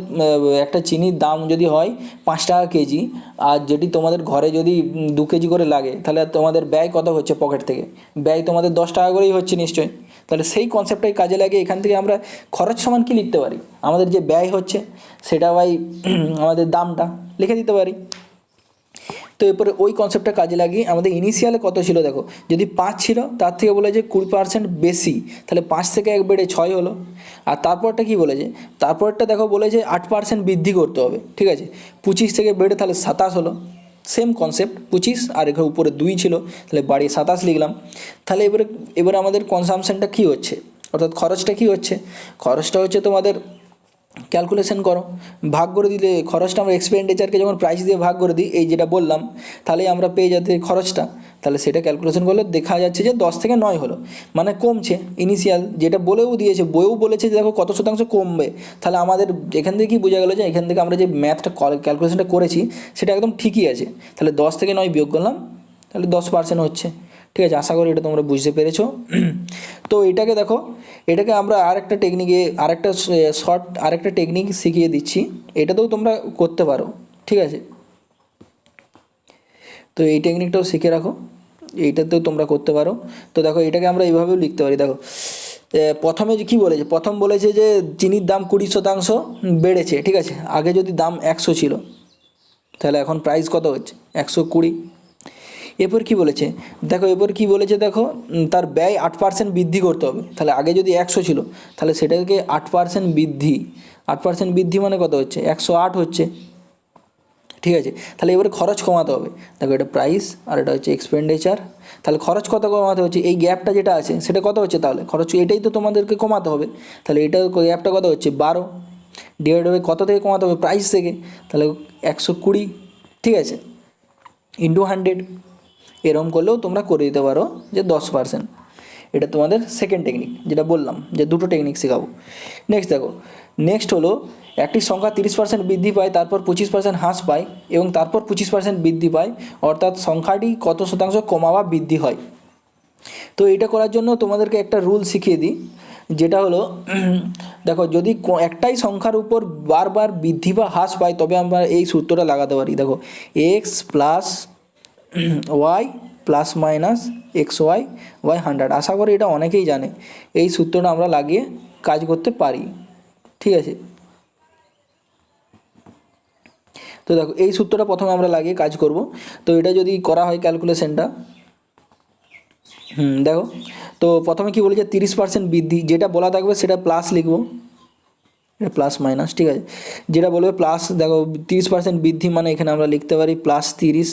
একটা চিনির দাম যদি হয় 5 টাকা কেজি, আর যেটি তোমাদের ঘরে যদি 2 কেজি করে লাগে, তাহলে তোমাদের ব্যয় কত হচ্ছে পকেট থেকে, ব্যয় তোমাদের 10 টাকা করেই হচ্ছে নিশ্চয়ই। তাহলে সেই কনসেপ্টটাই কাজে লাগে, এখান থেকে আমরা খরচ সমান কি লিখতে পারি, আমাদের যে ব্যয় হচ্ছে সেটা বাই আমাদের দামটা লিখে দিতে পারি। তো এরপরে ওই কনসেপ্টটা কাজে লাগিয়ে আমাদের ইনিশিয়ালে কত ছিল, দেখো যদি 5 ছিল, তার থেকে বলেছে 20% বেশি, তাহলে 5 থেকে 1 বেড়ে 6 হলো। আর তারপরটা কি বলেছে, তারপরটা দেখো বলেছে 8% বৃদ্ধি করতে হবে, ঠিক আছে, 25 থেকে বেড়ে তাহলে 27 হলো। সেম কনসেপ্ট, 25 আর এখানে উপরে 2 ছিল, তাহলে বাড়িয়ে 27 লিখলাম। তাহলে এবারে আমাদের কনসামশনটা কী হচ্ছে, অর্থাৎ খরচটা কী হচ্ছে, খরচটা হচ্ছে তোমাদের ক্যালকুলেশন করো, ভাগ করে দিলে খরচটা আমরা এক্সপেন্ডিচারকে যখন প্রাইস দিয়ে ভাগ করে দিই, এই যেটা বললাম, তাহলে আমরা পেয়ে যাতে খরচটা, তাহলে সেটা ক্যালকুলেশন করলে দেখা যাচ্ছে যে 10 থেকে 9 হলো, মানে কমছে। ইনিশিয়াল যেটা বলেও দিয়েছে, বইও বলেছে যে দেখো কত শতাংশ কমবে, তাহলে আমাদের এখান থেকে কি বোঝা গেলো, যে এখান থেকে আমরা যে ম্যাথটা ক্যালকুলেশনটা করেছি সেটা একদম ঠিকই আছে। তাহলে 10 থেকে 9 বিয়োগ করলাম, তাহলে 10% হচ্ছে, ঠিক আছে। আশা করি এটা তোমরা বুঝতে পেরেছো। তো এটাকে দেখো, এটাকে আমরা আরেকটা টেকনিকে আরেকটা টেকনিক শিখিয়ে দিচ্ছি, এটাতেও তোমরা করতে পারো, ঠিক আছে। তো এই টেকনিকটাও শিখে রাখো, এইটাতেও তোমরা করতে পারো। তো দেখো এটাকে আমরা এইভাবেও লিখতে পারি, দেখো প্রথমে যে কী বলেছে, প্রথম বলেছে যে চিনির দাম 20% বেড়েছে, ঠিক আছে, আগে যদি দাম 100 ছিল, তাহলে এখন প্রাইস কত হচ্ছে 120। এরপর কি বলেছে, দেখো এরপর কি বলেছে, দেখো তার ব্যয় 8% বৃদ্ধি করতে হবে, তাহলে আগে যদি 100 ছিল, তাহলে সেটাকে 8% বৃদ্ধি, 8% বৃদ্ধি মানে কত হচ্ছে 108 হচ্ছে, ঠিক আছে, তাহলে এবারে খরচ কমাতে হবে। দেখো এটা প্রাইস আর এটা হচ্ছে এক্সপেন্ডিচার। তাহলে খরচ কত কমাতে হচ্ছে, এই গ্যাপটা যেটা আছে সেটা কত হচ্ছে, তাহলে খরচ এটাই তো তোমাদেরকে কমাতে হবে। তাহলে এটা গ্যাপটা কত হচ্ছে 12 ডিভাইড বাই কত থেকে কমাতে হবে, প্রাইস থেকে। তাহলে 120, ঠিক আছে, ইন্টু 100। এরকম করলেও তোমরা করে দিতে পারো যে 10%। এটা তোমাদের সেকেন্ড টেকনিক, যেটা বললাম যে দুটো টেকনিক শেখাবো। নেক্সট দেখো, নেক্সট হলো একটি সংখ্যা 30% বৃদ্ধি পায়, তারপর 25% হ্রাস পায় এবং তারপর 25% বৃদ্ধি পায়, অর্থাৎ সংখ্যাটি কত শতাংশ কমা বা বৃদ্ধি হয়। তো এটা করার জন্য তোমাদেরকে একটা রুল শিখিয়ে দিই, যেটা হলো দেখো যদি একটাই সংখ্যার উপর বারবার বৃদ্ধি বা হ্রাস পায় তবে আমরা এই সূত্রটা লাগাতে পারি। দেখো X plus Y plus minus X Y 100। আশা করি এটা অনেকেই জানে, এই সূত্রটা আমরা লাগিয়ে কাজ করতে পারি, ঠিক আছে। তো দেখো এই সূত্রটা প্রথমে আমরা লাগিয়ে কাজ করব। তো এটা যদি করা হয় ক্যালকুলেশনটা, দেখো তো প্রথমে কি বলেছে 30% বৃদ্ধি, যেটা বলা থাকবে সেটা প্লাস লিখবো, এটা প্লাস মাইনাস, ঠিক আছে। যেটা বলবে প্লাস, দেখো 30% বৃদ্ধি মানে এখানে আমরা লিখতে পারি প্লাস 30।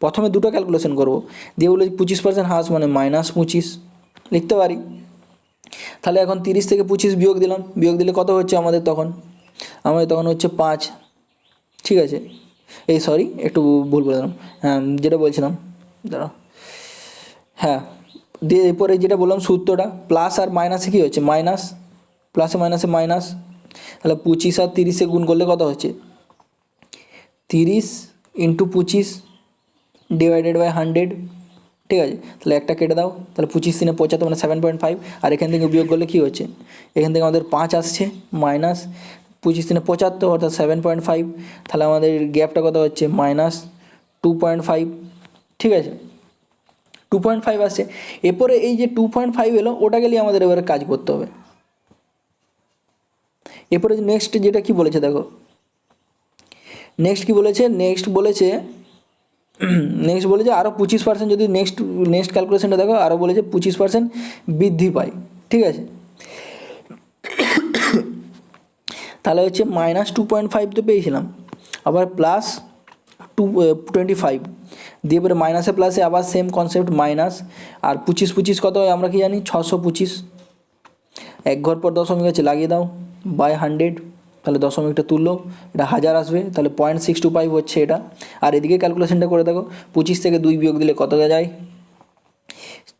প্রথমে দুটো ক্যালকুলেশন করব, দিয়ে বলে 25% হ্রাস মানে মাইনাস 25 লিখতে পারি। তাহলে এখন 30 থেকে 25 বিয়োগ দিলাম, বিয়োগ দিলে কত হচ্ছে আমাদের তখন হচ্ছে 5, ঠিক আছে। এই সরি একটু ভুল বলে দিলাম, হ্যাঁ যেটা বলছিলাম দাঁড়া, হ্যাঁ দিয়ে এরপরে যেটা বললাম সূত্রটা প্লাস আর মাইনাসে কী হচ্ছে মাইনাস, প্লাসে মাইনাসে মাইনাস। তাহলে 25 আর 30 গুণ করলে কত হচ্ছে 30 ইন্টু 25 ডিভাইডেড বাই 100, ঠিক আছে। তাহলে একটা কেটে দাও, তাহলে 25 3 75 মানে 7.5। আর এখান থেকে বিয়োগ করলে কী হচ্ছে, এখান থেকে আমাদের 5 আসছে মাইনাস 25 3 75 অর্থাৎ 7.5। তাহলে আমাদের গ্যাপটা কত হচ্ছে মাইনাস 2.5, ঠিক আছে, 2.5 আসছে। এরপরে এই যে 2.5 এলো ওটাকে নিয়ে আমাদের এবারে কাজ করতে হবে। এরপরে নেক্সট যেটা কি বলেছে দেখো, নেক্সট কি বলেছে, নেক্সট বলেছে আরও 25% যদি নেক্সট ক্যালকুলেশনটা দেখো, আরও বলেছে 25% বৃদ্ধি পায়, ঠিক আছে। তাহলে হচ্ছে মাইনাস 2.5 তো পেয়েছিলাম, আবার প্লাস 25 দিয়ে এবারে মাইনাসে প্লাসে আবার সেম কনসেপ্ট মাইনাস। আর 25 কত হয় আমরা কি জানি 625। এক ঘর পর দশমিক আছে লাগিয়ে দাও বাই 100, তাহলে দশমিকটা তুললো, এটা 1000 আসবে, তাহলে 0.625 হচ্ছে এটা। আর এদিকে ক্যালকুলেশনটা করে দেখো 25 থেকে 2 বিয়োগ দিলে কত যায়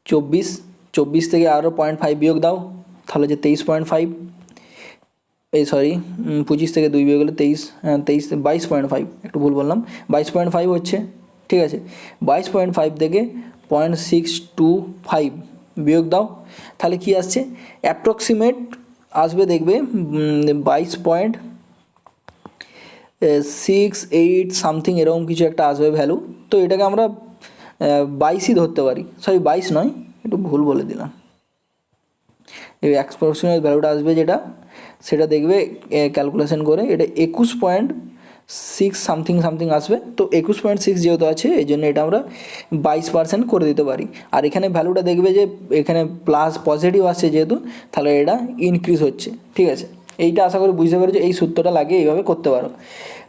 24, 24 থেকে আরও 0.5 বিয়োগ দাও, তাহলে যে 23.5, এই সরি 25 থেকে 2 বিয়োগ গেলে 22.5, একটু ভুল বললাম, 22.5 হচ্ছে, ঠিক আছে। 22.5 থেকে 0.625 বিয়োগ দাও, তাহলে কি আসছে অ্যাপ্রক্সিমেট আসবে দেখবে 22.68 সামথিং এরকম কিছু একটা আসবে ভ্যালু। তো এটাকে আমরা 22ই ধরতে পারি, সরি 22 নয়, একটু ভুল বলে দিলাম। এই অ্যাপ্রক্সিমেট ভ্যালুটা আসবে যেটা, সেটা দেখবে ক্যালকুলেশন করে এটা 21.6 সামথিং আসবে। তো 21.6 যেহেতু আছে এই জন্য এটা আমরা 22% করে দিতে পারি। আর এখানে ভ্যালুটা দেখবে যে এখানে প্লাস পজিটিভ আসছে যেহেতু, তাহলে এটা ইনক্রিজ হচ্ছে, ঠিক আছে। এইটা আশা করি বুঝতে পেরেছো, এই সূত্রটা লাগিয়ে এইভাবে করতে পারো।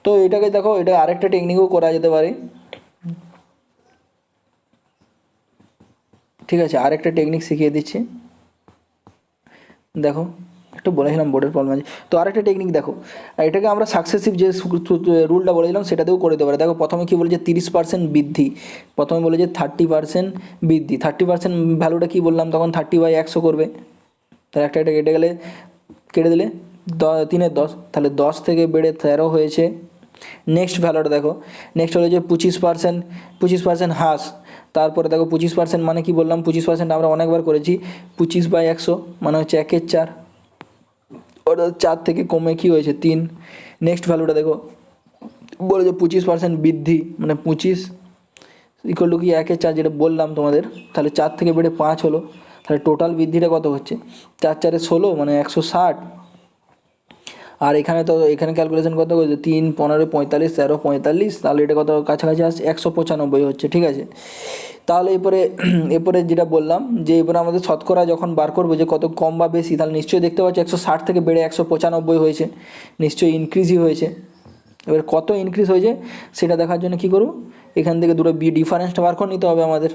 তো এটাকে দেখো, এটা আরেকটা টেকনিকও করা যেতে পারে, ঠিক আছে। আরেকটা টেকনিক শিখিয়ে দিচ্ছি, দেখো একটু বলেছিলাম বোর্ডের প্রবলেম আছে। তো আরেকটা টেকনিক দেখো, এটাকে আমরা সাকসেসিভ যে রুলটা বলেছিলাম সেটাতেও করে দিতে পারে। দেখো প্রথমে কী বলেছে 30% বৃদ্ধি, প্রথমে বলেছে 30% বৃদ্ধি, 30% ভ্যালুটা কী বললাম তখন 30/100 করবে, তাহলে একটা কেটে গেলে কেটে দিলে 3-10, তাহলে 10 থেকে বেড়ে 13 হয়েছে। নেক্সট ভ্যালুটা দেখো, নেক্সট হলো যে 25% হ্রাস। তারপরে দেখো 25% মানে কি বললাম, 25% আমরা অনেকবার করেছি, 25/100 মানে হচ্ছে 1/4, ওটা 4 থেকে কমে কি হয়েছে 3। নেক্সট ভ্যালুটা দেখো, বলে যে 25% বৃদ্ধি মানে 25 ইকুয়াল টু কি 1/4 যেটা বললাম তোমাদের, তাহলে 4 থেকে বেড়ে 5 হলো, তাহলে টোটাল বৃদ্ধিটা কত হচ্ছে 4 4 16 মানে 160। আর এখানে তো এখানে ক্যালকুলেশন কত হচ্ছে 3 15 45 13 45, তাহলে এটা কত কাছাকাছি আসছে 195 হচ্ছে, ঠিক আছে। তাহলে এরপরে যেটা বললাম যে এরপরে আমাদের শতকরা যখন বার করবো যে কত কম বা বেশি, তাহলে নিশ্চয়ই দেখতে পাচ্ছি 160 থেকে বেড়ে 195 হয়েছে, নিশ্চয়ই ইনক্রিজই হয়েছে, এবার কত ইনক্রিজ হয়েছে সেটা দেখার জন্য কী করব, এখান থেকে দুটো ডিফারেন্সটা বার করে নিতে হবে আমাদের।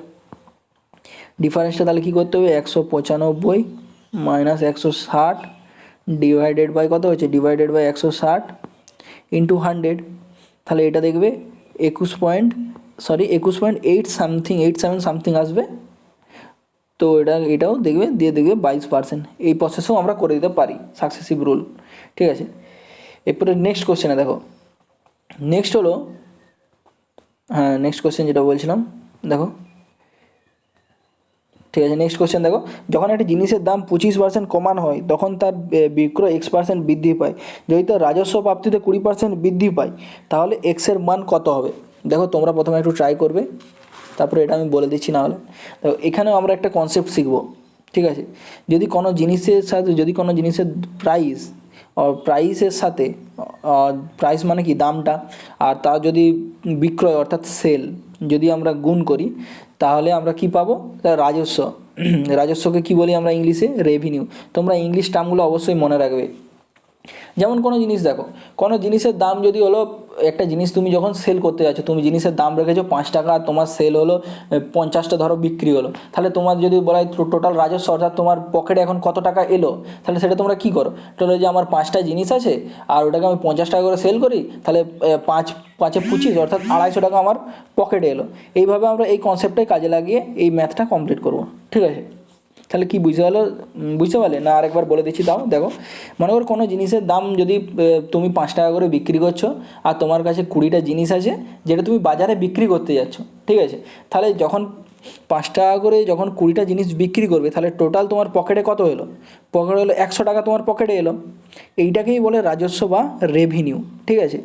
ডিফারেন্সটা তাহলে কী করতে হবে, 195 মাইনাস 160 ডিভাইডেড বাই কত হচ্ছে, ডিভাইডেড বাই 160 ইন্টু 100। তাহলে এটা দেখবে 21.8 সামথিং 87 সামথিং আসবে। তো এটাও দেখবে দিয়ে দেখবে 22%। এই প্রসেসও আমরা করে দিতে পারি, সাকসেসিভ রুল। ঠিক আছে, এরপরে নেক্সট কোশ্চেনে দেখো, নেক্সট হলো, হ্যাঁ নেক্সট কোশ্চেন যেটা বলছিলাম দেখো, ঠিক আছে নেক্সট কোশ্চেন দেখো, যখন একটা জিনিসের দাম 25% কমানো হয় তখন তার বিক্রয় X% বৃদ্ধি পায়। যদি তার রাজস্ব প্রাপ্তিতে 20% বৃদ্ধি পায় তাহলে এক্সের মান কত হবে। দেখো তোমরা প্রথমে একটু ট্রাই করবে, তারপরে এটা আমি বলে দিচ্ছি। না হলে দেখো এখানেও আমরা একটা কনসেপ্ট শিখবো। ঠিক আছে, যদি কোনো জিনিসের সাথে, যদি কোনো জিনিসের প্রাইস প্রাইসের সাথে, প্রাইস মানে কি দামটা, আর তার যদি বিক্রয় অর্থাৎ সেল যদি আমরা গুণ করি তাহলে আমরা কি পাবো, রাজস্ব। রাজস্বকে কি বলি আমরা ইংলিশে, রেভিনিউ। তোমরা ইংলিশ টার্মগুলো অবশ্যই মনে রাখবে। যেমন কোনো জিনিস দেখো, কোনো জিনিসের দাম যদি হলো, একটা জিনিস তুমি যখন সেল করতে যাচ্ছ, তুমি জিনিসের দাম রেখেছো 5 টাকা, আর তোমার সেল হলো 50টা ধরো বিক্রি হলো, তাহলে তোমার যদি বলা হয় টোটাল রাজস্ব অর্থাৎ তোমার পকেটে এখন কত টাকা এলো, তাহলে সেটা তোমরা কী করো, টোটাল যে আমার 5টা জিনিস আছে আর ওটাকে আমি 50 টাকা করে সেল করি, তাহলে 5×5 = 25 অর্থাৎ 250 টাকা আমার পকেটে এলো। এইভাবে আমরা এই কনসেপ্টটাই কাজে লাগিয়ে এই ম্যাথটা কমপ্লিট করবো। ঠিক আছে, তাহলে কি বুঝতে পারলো, বুঝতে পারলে না আরেকবার বলে দিচ্ছি। তাও দেখো, মনে করো কোনো জিনিসের দাম যদি তুমি 5 টাকা করে বিক্রি করছো, আর তোমার কাছে 20টা জিনিস আছে যেটা তুমি বাজারে বিক্রি করতে যাচ্ছ। ঠিক আছে, তাহলে যখন 5 টাকা করে যখন 20টা জিনিস বিক্রি করবে, তাহলে টোটাল তোমার পকেটে কত এলো, পকেটে হলো 100 টাকা তোমার পকেটে এলো। এইটাকেই বলে রাজস্ব বা রেভিনিউ। ঠিক আছে,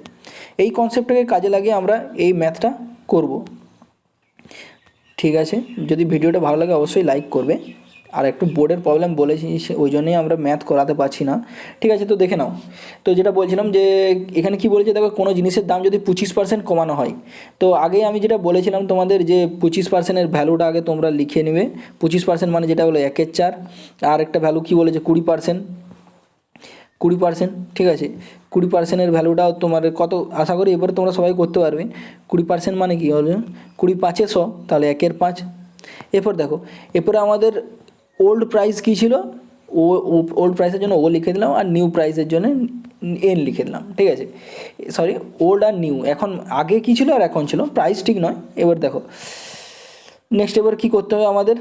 এই কনসেপ্টটাকে কাজে লাগিয়ে আমরা এই ম্যাথটা করব। ঠিক আছে, যদি ভিডিওটা ভালো লাগে অবশ্যই লাইক করবে। আর একটু বোর্ডের প্রবলেম বলেছি, ওই জন্যই আমরা ম্যাথ করাতে পারছি না। ঠিক আছে, তো দেখে নাও। তো যেটা বলছিলাম যে এখানে কি বলেছে দেখো, কোনো জিনিসের দাম যদি 25% কমানো হয়, তো আগে আমি যেটা বলেছিলাম তোমাদের যে 25%-এর ভ্যালুটা আগে তোমরা লিখে নেবে। 25% মানে যেটা হলো 1/4। আর একটা ভ্যালু কী বলেছে, 20%। 20%, ঠিক আছে, 20%-এর ভ্যালুটাও তোমার কত আশা করি এবারে তোমরা সবাই করতে পারবে। 20% মানে কি হলো, 20×5 = 100, তাহলে 1/5। এরপর দেখো, এরপরে আমাদের ওল্ড প্রাইস কী ছিল, ওল্ড প্রাইসের জন্য ও লিখে দিলাম, আর নিউ প্রাইসের জন্য এন লিখে দিলাম। ঠিক আছে, সরি ওল্ড আর নিউ, এখন আগে কী ছিল আর এখন ছিল, প্রাইস ঠিক নয়। এবার দেখো নেক্সট, এবার কী করতে হবে আমাদের,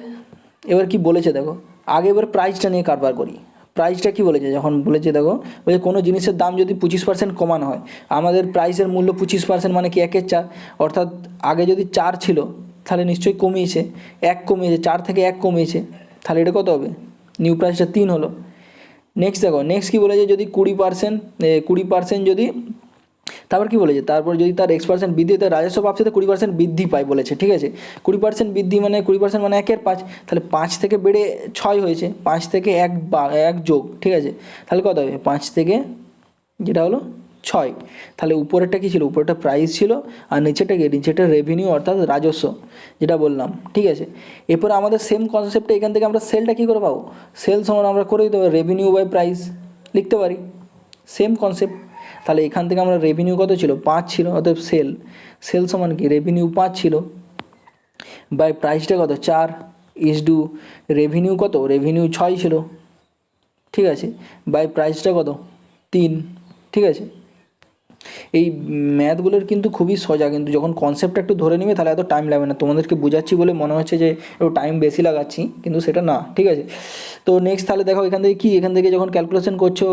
এবার কি বলেছে দেখো, আগে এবার প্রাইসটা নিয়ে কারবার করি। প্রাইসটা কী বলেছে, যখন বলেছে দেখো, বলছে কোনো জিনিসের দাম যদি 25% কমানো হয়, আমাদের প্রাইসের মূল্য 25% মানে কি 1/4, অর্থাৎ আগে যদি 4 ছিল তাহলে নিশ্চয়ই কমিয়েছে, 1 কমিয়েছে, 4 থেকে 1 কমিয়েছে, তাহলে এটা কত হবে, নিউ প্রাইসটা 3 হলো। নেক্সট দেখো, নেক্সট কী বলেছে, যদি 20% যদি, তারপর কী বলেছে, তারপর যদি তার X% বৃদ্ধি, তার রাজস্ব প্রাপ্তিতে 20% বৃদ্ধি পায় বলেছে। ঠিক আছে, 20% বৃদ্ধি মানে 20% মানে 1/5, তাহলে 5 থেকে বেড়ে 6 হয়েছে, 5 থেকে 1 যোগ। ঠিক আছে, তাহলে কত হবে, 5 থেকে যেটা হলো 6, তাহলে উপরেরটা কী ছিল, উপরেরটা প্রাইস ছিল, আর নিচেটা রেভিনিউ অর্থাৎ রাজস্ব যেটা বললাম। ঠিক আছে, এরপরে আমাদের সেম কনসেপ্টে এখান থেকে আমরা সেলটা কী করে পাবো, সেল সমান আমরা করে দিতে পারি রেভিনিউ বাই প্রাইস লিখতে পারি, সেম কনসেপ্ট। তাহলে এখান থেকে আমরা রেভিনিউ কত ছিল, 5 ছিল, অতএব সেল সমান কি, রেভিনিউ 5 ছিল বাই প্রাইসটা কত 4 = রেভিনিউ কত, রেভিনিউ 6 ছিল। ঠিক আছে, বাই প্রাইসটা কত 3। ঠিক আছে, এই ম্যাথগুলোর কিন্তু খুবই সোজা, কিন্তু যখন কনসেপ্টটা একটু ধরে নিবে তাহলে এত টাইম লাগবে না। তোমাদেরকে বোঝাচ্ছি বলে মনে হচ্ছে যে একটু টাইম বেশি লাগাচ্ছি, কিন্তু সেটা না। ঠিক আছে, তো নেক্সট তাহলে দেখো এখান থেকে কি, এখান থেকে যখন ক্যালকুলেশন করছো,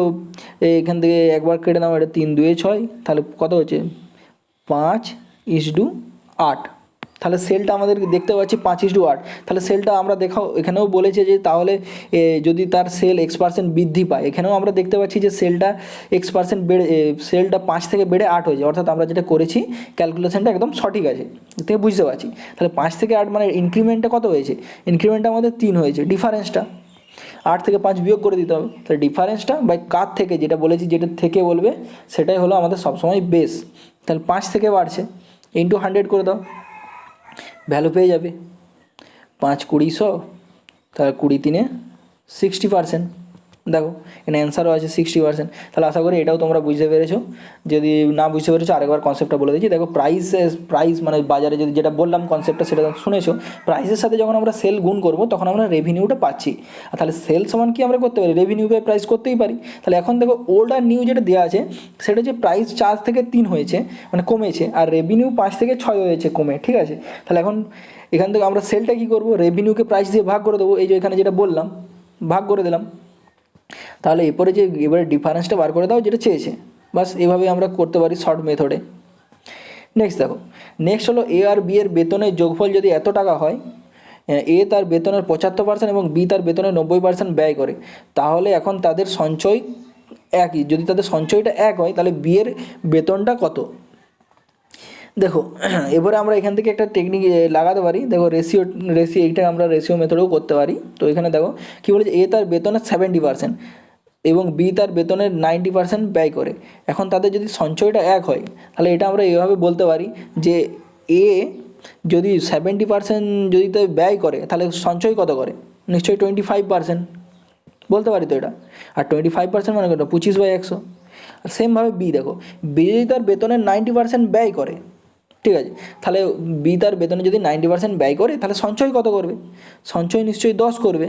এখান থেকে একবার কেটে নাও, এটা 3 2 6, তাহলে কত হচ্ছে 5:8। তাহলে সেলটা আমাদের দেখতে পাচ্ছি 5:8। তাহলে সেলটা আমরা দেখাও, এখানেও বলেছে যে তাহলে যদি তার সেল X% বৃদ্ধি পায়, এখানেও আমরা দেখতে পাচ্ছি যে সেলটা X% বেড়ে, সেলটা 5 থেকে বেড়ে 8 হয়েছে, অর্থাৎ আমরা যেটা করেছি ক্যালকুলেশনটা একদম সঠিক আছে, থেকে বুঝতে পারছি। তাহলে 5 থেকে 8 মানে ইনক্রিমেন্টটা কত হয়েছে, ইনক্রিমেন্টটা আমাদের 3 হয়েছে, ডিফারেন্সটা 8 থেকে 5 বিয়োগ করে দিতে হবে। তাহলে ডিফারেন্সটা বাই কার থেকে, যেটা বলেছি যেটা থেকে বলবে সেটাই হলো আমাদের সবসময় বেস। তাহলে 5 থেকে বাড়ছে, ইন্টু 100 করে দাও, ভ্যালু পেয়ে যাবে 5×20 100, তাহলে 20×3 60%, দেখো এখানে অ্যান্সারও আছে 60%। তাহলে আশা করি এটাও তোমরা বুঝতে পেরেছো। যদি না বুঝতে পেরেছো আরেকবার কনসেপ্টটা বলে দিচ্ছি। দেখো প্রাইস মানে বাজারে যদি যেটা বললাম কনসেপ্টটা সেটা শুনেছো, প্রাইসের সাথে যখন আমরা সেল গুণ করবো তখন আমরা রেভিনিউটা পাচ্ছি। আর তাহলে সেল সমান কি আমরা করতে পারি, রেভিনিউ বাই প্রাইস করতেই পারি। তাহলে এখন দেখো ওল্ড আর নিউ যেটা দেওয়া আছে সেটা হচ্ছে প্রাইস 4 থেকে 3 হয়েছে মানে কমেছে, আর রেভিনিউ 5 থেকে 6 হয়েছে কমে, ঠিক আছে। তাহলে এখন এখান থেকে আমরা সেলটা কী করবো, রেভিনিউকে প্রাইস দিয়ে ভাগ করে দেবো, এই যে এখানে যেটা বললাম ভাগ করে দিলাম। তাহলে এরপরে যে এবারে ডিফারেন্সটা বার করে দাও যেটা চেয়েছে, বাস এভাবে আমরা করতে পারি শর্ট মেথডে। নেক্সট দেখো, নেক্সট হলো এ আর বি এর বেতনের যোগফল যদি এত টাকা হয়, এ তার বেতনের 75% এবং বি তার বেতনের 90% ব্যয় করে, তাহলে এখন তাদের সঞ্চয় একই। যদি তাদের সঞ্চয়টা এক হয় তাহলে বি এর বেতনটা কত। দেখো এবারে আমরা এখান থেকে একটা টেকনিক লাগাতে পারি। দেখো রেশিও এইটা আমরা রেশিও মেথডেও করতে পারি। তো এখানে দেখো কী বলেছে, এ তার বেতনের 70% এবং বি তার বেতনের 90% ব্যয় করে। এখন তাদের যদি সঞ্চয়টা এক হয় তাহলে এটা আমরা এভাবে বলতে পারি যে এ যদি 70% যদি তো ব্যয় করে তাহলে সঞ্চয় কত করে, নিশ্চয়ই 25% বলতে পারি তো এটা। আর 25% মানে কত, 25/100। আর সেমভাবে বি দেখো, বি যদি তার বেতনের 90% ব্যয় করে, ঠিক আছে, তাহলে বি তার বেতনে যদি 90% ব্যয় করে তাহলে সঞ্চয় কত করবে, সঞ্চয় নিশ্চয়ই 10 করবে,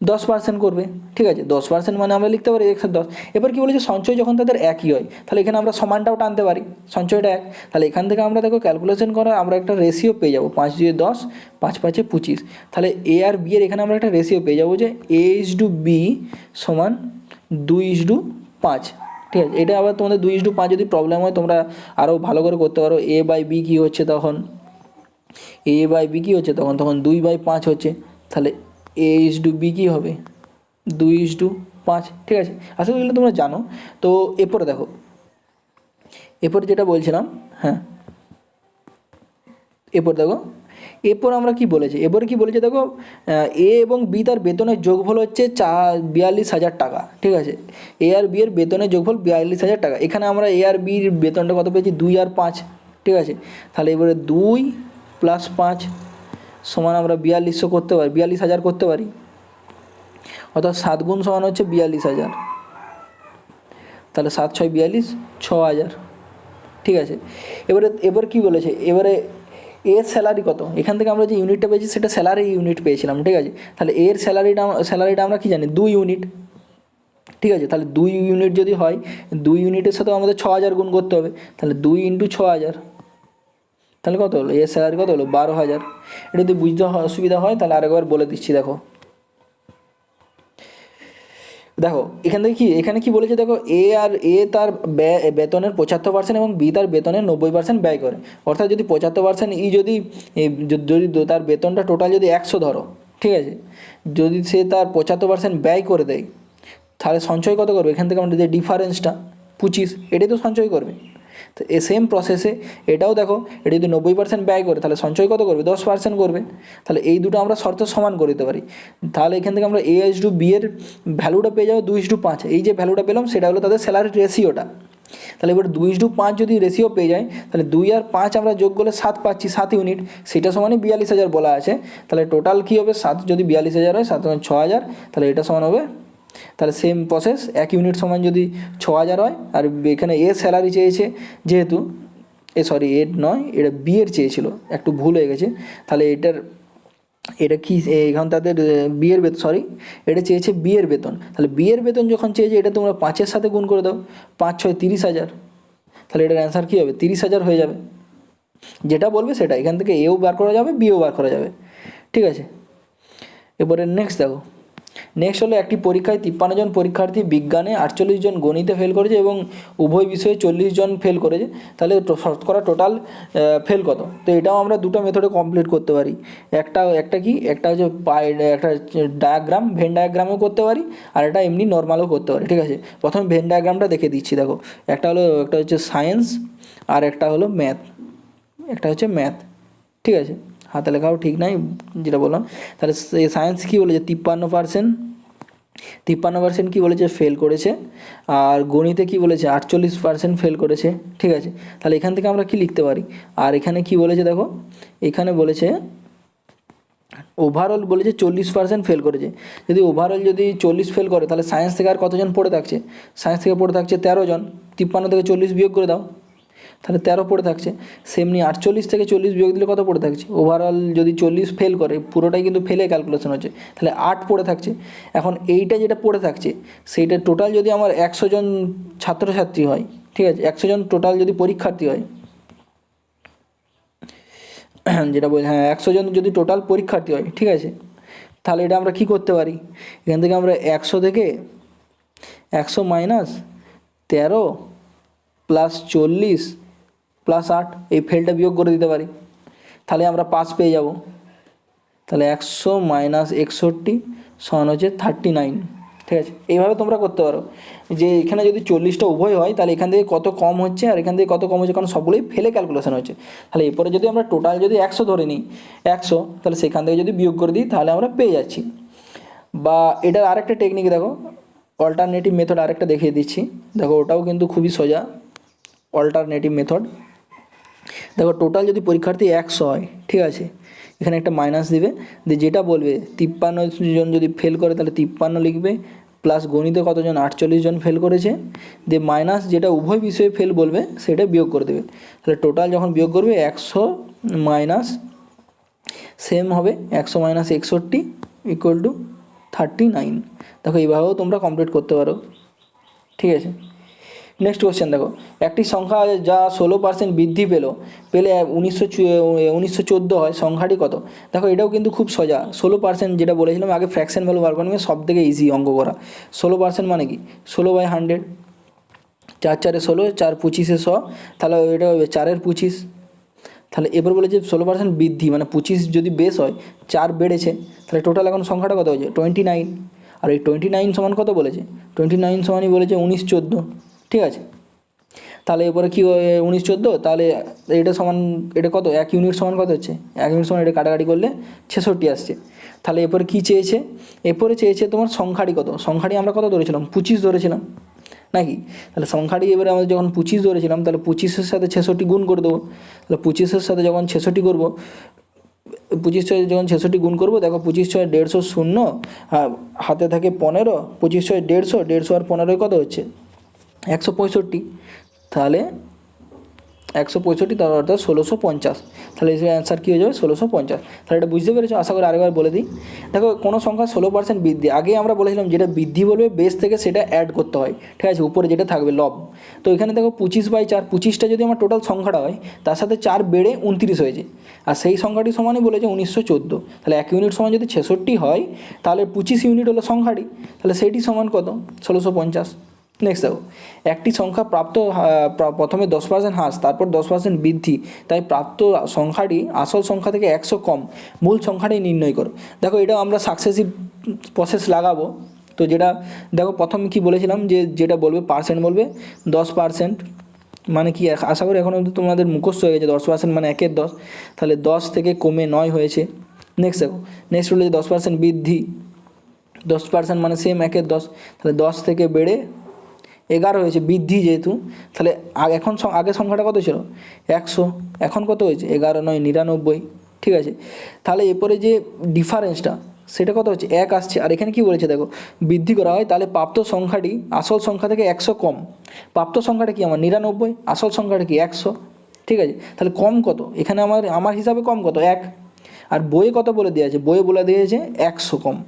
10% করবে, ঠিক আছে। 10% মানে আমরা লিখতে পারি 110। এবার কী বলেছে, সঞ্চয় যখন তাদের একই হয় তাহলে এখানে আমরা সমানটাও টানতে পারি, সঞ্চয়টা এক। তাহলে এখান থেকে আমরা দেখো ক্যালকুলেশন করা আমরা একটা রেশিও পেয়ে যাবো, 5 2 10, 5 5 25। তাহলে এ আর বি এর এখানে আমরা একটা রেশিও পেয়ে যাবো যে A/B সমান 2/5, ঠিক আছে। এটা আবার তোমাদের 2/5 যদি প্রবলেম হয় তোমরা আরও ভালো করে করতে পারো। A/B কী হচ্ছে তখন, A/B কী হচ্ছে তখন 2/5 হচ্ছে, তাহলে A/B কী হবে 2/5, ঠিক আছে। আশা করি তোমরা জানো। তো এরপরে দেখো, এরপর যেটা বলছিলাম, হ্যাঁ এরপর দেখো, এরপর আমরা কি বলেছি, এরপরে কি বলেছে দেখো, এ এবং বি তার বেতনের যোগফল হচ্ছে 42,000 টাকা, ঠিক আছে। এ আর বি এর বেতনের যোগফল 42,000 টাকা। এখানে আমরা এ আর বির বেতনটা কত পেয়েছি, 2 আর 5, ঠিক আছে। তাহলে এবারে 2 + 5 সমান আমরা 4200 করতে পারি, 42,000 করতে পারি, অর্থাৎ 7 গুণ সমান হচ্ছে 42,000। তাহলে 7 6 42, 6,000, ঠিক আছে। এবার কি বলেছে, এবারে এর স্যালারি কত, এখান থেকে আমরা যে ইউনিটটা পেয়েছি সেটা স্যালারি ইউনিট পেয়েছিলাম, ঠিক আছে। তাহলে এর স্যালারিটা আমরা কি জানি 2 ইউনিট, ঠিক আছে। তাহলে 2 ইউনিট যদি হয়, 2 ইউনিটের সাথেও আমাদের 6,000 গুণ করতে হবে, তাহলে 2 × 6,000, তাহলে কত হলো, এর স্যালারি কত হলো 12,000। এটা যদি বুঝতে অসুবিধা হয় তাহলে আরেকবার বলে দিচ্ছি। দেখো দেখো এখান থেকে কি, এখানে কি বলেছে দেখো, এ তার বেতনের 75% এবং বি তার বেতনের 90% ব্যয় করে। অর্থাৎ যদি 75% যদি তার বেতনটা টোটাল যদি 100 ধরো, ঠিক আছে, যদি সে তার 75% ব্যয় করে দেয় তাহলে সঞ্চয় কত করবে, এখান থেকে আমরা যে ডিফারেন্সটা 25, এটাই তো সঞ্চয় করবে। তো এ সেম প্রসেসে এটাও দেখো, এটা যদি 90% ব্যয় করে তাহলে সঞ্চয় কত করবে, 10% করবে। তাহলে এই দুটো আমরা শর্ত সমান করে দিতে পারি। তাহলে এখান থেকে আমরা A/B এর ভ্যালুটা পেয়ে যাবো 2:5। এই যে ভ্যালুটা পেলাম সেটা হলো তাদের স্যালারির রেশিওটা। তাহলে এবার 2:5 যদি রেশিও পেয়ে যায় তাহলে 2 আর 5 আমরা যোগ করলে 7 পাচ্ছি, 7 ইউনিট, সেটা সমানই 42,000 বলা আছে। তাহলে টোটাল কী হবে, 7 যদি 42,000 হয়, 7 6,000, তাহলে এটা সমান হবে, তাহলে সেম প্রসেস 1 ইউনিট সমান যদি 6,000 হয়, আর এখানে এ স্যালারি চেয়েছে যেহেতু, সরি এ নয়, এটা বি এর চেয়েছিল, একটু ভুল হয়ে গেছে। তাহলে এটা কি, এখান তাদের বিয়ের বেতন, সরি এটা চেয়েছে বিয়ের বেতন। তাহলে বিয়ের বেতন যখন চেয়েছে এটা তোমরা 5-এর সাথে গুণ করে দাও, 5 6 30,000, তাহলে এটার অ্যান্সার কী হবে, 30,000 হয়ে যাবে। যেটা বলবে সেটা, এখান থেকে এও বার করা যাবে, বিও বার করা যাবে, ঠিক আছে। এবারে নেক্সট দেখো, নেক্সট হলো একটি পরীক্ষায় 53 জন পরীক্ষার্থী বিজ্ঞানে, 48 জন গণিতে ফেল করেছে এবং উভয় বিষয়ে 40 জন ফেল করেছে। তাহলে শতকরা টোটাল ফেল কত। তো এটাও আমরা দুটো মেথডে কমপ্লিট করতে পারি। একটা কি, একটা হচ্ছে একটা ডায়াগ্রাম, ভেন ডায়াগ্রামও করতে পারি, আর এটা এমনি নর্মালও করতে পারি, ঠিক আছে। প্রথমে ভেন ডায়াগ্রামটা দেখে দিচ্ছি। দেখো একটা হচ্ছে সায়েন্স আর একটা হলো ম্যাথ, একটা হচ্ছে ম্যাথ, ঠিক আছে। হাতে লেখাও ঠিক নাই যেটা বললাম। তাহলে সায়েন্স কী বলেছে, 53% কী বলেছে ফেল করেছে, আর গণিতে কী বলেছে 48% ফেল করেছে, ঠিক আছে। তাহলে এখান থেকে আমরা কি লিখতে পারি, আর এখানে কি বলেছে দেখো, এখানে বলেছে ওভারঅল বলেছে 40% ফেল করেছে। যদি ওভারঅল যদি 40 ফেল করে তাহলে সায়েন্স থেকে আর কতজন পড়ে থাকছে? সায়েন্স থেকে পড়ে থাকছে 13 জন। 53 থেকে 40 বিয়োগ করে দাও, তাহলে 13 পড়ে থাকছে। সেমনি 48 থেকে 40 বিয়োগ দিলে কত পড়ে থাকছে? ওভারঅল যদি 40 ফেল করে, পুরোটাই কিন্তু ফেলে ক্যালকুলেশন হচ্ছে, তাহলে 8 পড়ে থাকছে। এখন এইটা যেটা পড়ে থাকছে সেইটা টোটাল যদি আমার 100 জন ছাত্রছাত্রী হয়, ঠিক আছে, 100 জন টোটাল যদি পরীক্ষার্থী হয়, যেটা বলি, হ্যাঁ 100 জন যদি টোটাল পরীক্ষার্থী হয়, ঠিক আছে, তাহলে এটা আমরা কী করতে পারি? এখান থেকে আমরা 100 থেকে 100 মাইনাস 13 প্লাস 40 প্লাস 8 এই ফেলটা বিয়োগ করে দিতে পারি, তাহলে আমরা পাস পেয়ে যাব। তাহলে 100 মাইনাস 61 সমান হচ্ছে 39, ঠিক আছে। এইভাবে তোমরা করতে পারো যে এখানে যদি 40টা উভয় হয় তাহলে এখান থেকে কত কম হচ্ছে আর এখান থেকে কত কম হচ্ছে, কারণ সবগুলোই ফেলে ক্যালকুলেশন হচ্ছে। তাহলে এরপরে যদি আমরা টোটাল যদি 100 ধরে নিই, 100, তাহলে সেখান থেকে যদি বিয়োগ করে দিই তাহলে আমরা পেয়ে যাচ্ছি। বা এটার আরেকটা টেকনিক দেখো, অল্টারনেটিভ মেথড আরেকটা দেখিয়ে দিচ্ছি, দেখো ওটাও কিন্তু খুবই সোজা। অল্টারনেটিভ মেথড, দেখো টোটাল যদি পরীক্ষার্থী 100 হয়, ঠিক আছে, এখানে একটা মাইনাস দিবে, দিয়ে যেটা বলবে 53 জন যদি ফেল করে তাহলে 53 লিখবে, প্লাস গণিতে কতজন 48 জন ফেল করেছে, দিয়ে মাইনাস যেটা উভয় বিষয়ে ফেল বলবে সেটা বিয়োগ করে দেবে। তাহলে টোটাল যখন বিয়োগ করবে 100 মাইনাস সেম হবে 100 মাইনাস 61 ইকুয়াল টু 39। দেখো এইভাবেও তোমরা কমপ্লিট করতে পারো, ঠিক আছে। নেক্সট কোশ্চেন দেখো, একটি সংখ্যা যা 16% বৃদ্ধি পেলে 1914 হয়, সংখ্যাটি কত? দেখো এটাও কিন্তু খুব সোজা। 16% যেটা বলেছিলাম আগে, ফ্র্যাকশন ভ্যালু বার করে নেবে, সব থেকে ইজি অঙ্ক করা। 16% মানে কি? 16/100, 4 4 16, 4 25 100, তাহলে এটা হবে 4 25। তাহলে এবার বলেছে 16% বৃদ্ধি, মানে 25 যদি বেস হয়, 4 বেড়েছে, তাহলে টোটাল এখন সংখ্যাটা কত হয়েছে? 29। আর এই 29 সমান কত বলেছে? 29 সমানই বলেছে 1914, ঠিক আছে। তাহলে এরপরে কী 1914, তাহলে এটা সমান, এটা কত, 1 ইউনিট সমান কত হচ্ছে? 1 ইউনিট সমান এটা কাটাকাটি করলে 66 আসছে। তাহলে এরপরে কী চেয়েছে? এরপরে চেয়েছে তোমার সংখ্যাটি কত। সংখ্যাটি আমরা কত ধরেছিলাম? 25 ধরেছিলাম নাকি? তাহলে সংখ্যাটি এবারে আমাদের যখন 25 ধরেছিলাম, তাহলে 25-এর সাথে 66 গুণ করে দেবো। তাহলে 25-এর সাথে যখন 66 করবো, 25 যখন 66 গুণ করবো, দেখো 25 6 150 শূন্য, হাতে থাকে 15, 25 6 150, 150 আর 15 কত হচ্ছে? 165। তাহলে 165, তার অর্থাৎ 1650। তাহলে এর অ্যান্সার কী হয়ে যাবে? 1650। তাহলে এটা বুঝতে পেরেছো? আশা করি আরেকবার বলে দিই। দেখো কোনো সংখ্যা 16% বৃদ্ধি, আগে আমরা বলেছিলাম যেটা বৃদ্ধি বলবে বেস থেকে সেটা অ্যাড করতে হয়, ঠিক আছে, উপরে যেটা থাকবে লব। তো এখানে দেখো 25/4, 25টা যদি আমার টোটাল সংখ্যাটা হয়, তার সাথে 4 বেড়ে 29 হয়েছে, আর সেই সংখ্যাটি সমানই বলেছে 1914। তাহলে 1 ইউনিট সমান যদি 66 হয়, তাহলে 25 ইউনিট হলো সংখ্যাটি, তাহলে সেইটি সমান কত? 1650। নেক্সট দেখো, একটি সংখ্যা প্রথমে 10% হ্রাস, তারপর 10% বৃদ্ধি, তাই প্রাপ্ত সংখ্যাটি আসল সংখ্যা থেকে 100 কম, মূল সংখ্যাটি নির্ণয় করো। দেখো এটা আমরা সাকসেসিভ প্রসেস লাগাবো। তো যেটা দেখো প্রথমে কি বলেছিলাম, যে যেটা বলবে পার্সেন্ট বলবে 10%, মানে কি আশা করি এখন অবধি তোমাদের মুখস্থ হয়ে গেছে। 10% মানে 1 এর 10, তাহলে 10 থেকে কমে 9 হয়েছে। নেক্সট দেখো, নেক্সট হলো যে 10% বৃদ্ধি, 10% মানে সেম 1 এর 10, তাহলে 10 থেকে বেড়ে 11 হয়েছে, বৃদ্ধি যেহেতু। তাহলে এখন আগের সংখ্যাটা কত ছিল? 100, এখন কত হয়েছে? 11 9 99, ঠিক আছে। তাহলে এরপরে যে ডিফারেন্সটা সেটা কত হচ্ছে? 1 আসছে। আর এখানে কি বলেছে দেখো, বৃদ্ধি করা হয়, তাহলে প্রাপ্ত সংখ্যাটি আসল সংখ্যা থেকে 100 কম। প্রাপ্ত সংখ্যাটা কি আমার? 99, আসল সংখ্যাটা কি? 100, ঠিক আছে। তাহলে কম কত? এখানে আমার হিসাবে কম কত? 1। আর বইয়ে কত বলে দিয়েছে? বইয়ে বলে দিয়েছে 100 কম।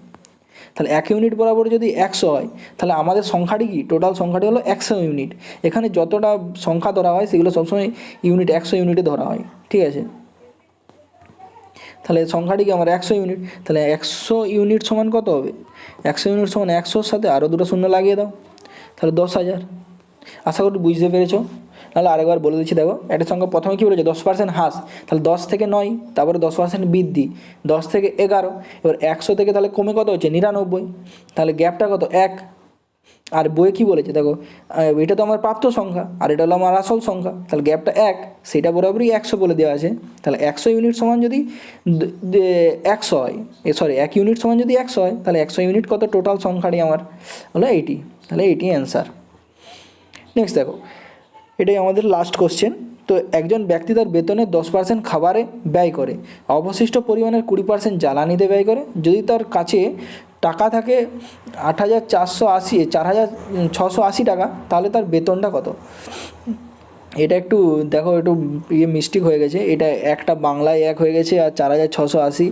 তাহলে 1 ইউনিট বরাবর যদি 100 হয়, তাহলে আমাদের সংখ্যাটি কি? টোটাল সংখ্যাটি হলো 100 ইউনিট। এখানে যতটা সংখ্যা ধরা হয় সেগুলো সবসময় ইউনিট 100 ইউনিটে ধরা হয়, ঠিক আছে। তাহলে সংখ্যাটি কি আমার? 100 ইউনিট। তাহলে 100 ইউনিট সমান কত হবে? 100 ইউনিট সমান 100-র সাথে আরও দুটো শূন্য লাগিয়ে দাও, তাহলে 10,000। আশা করি বুঝতে পেরেছো। নাহলে আরেকবার বলে দিচ্ছি, দেখো একটা সংখ্যা প্রথমে কী বলেছে? 10% হ্রাস, তাহলে 10 থেকে 9, তারপরে 10% বৃদ্ধি, 10 থেকে 11, এবার 100 থেকে তাহলে কমে কত হচ্ছে? 99, তাহলে গ্যাপটা কত? 1। আর বইয়ে কী বলেছে দেখো, এটা তো আমার প্রাপ্ত সংখ্যা আর এটা হলো আমার আসল সংখ্যা, তাহলে গ্যাপটা 1, সেটা বরাবরই 100 বলে দেওয়া আছে। তাহলে 100 ইউনিট সমান যদি 100 হয়, 1 ইউনিট সমান যদি 100 হয়, তাহলে 100 ইউনিট কত? টোটাল সংখ্যাটি আমার হলো 80, তাহলে 80 অ্যান্সার। নেক্সট দেখো, এটাই আমাদের লাস্ট কোশ্চেন। তো একজন ব্যক্তি তার বেতনের 10% খাবারে ব্যয় করে, অবশিষ্ট পরিমাণের 20% জ্বালানিতে ব্যয় করে। যদি তার কাছে টাকা থাকে 4,680 টাকা, তাহলে তার বেতনটা কত? এটা একটু দেখো, একটু মিস্টেক হয়ে গেছে। এটা একটা বাংলায় 1 হয়ে গেছে আর 4,680,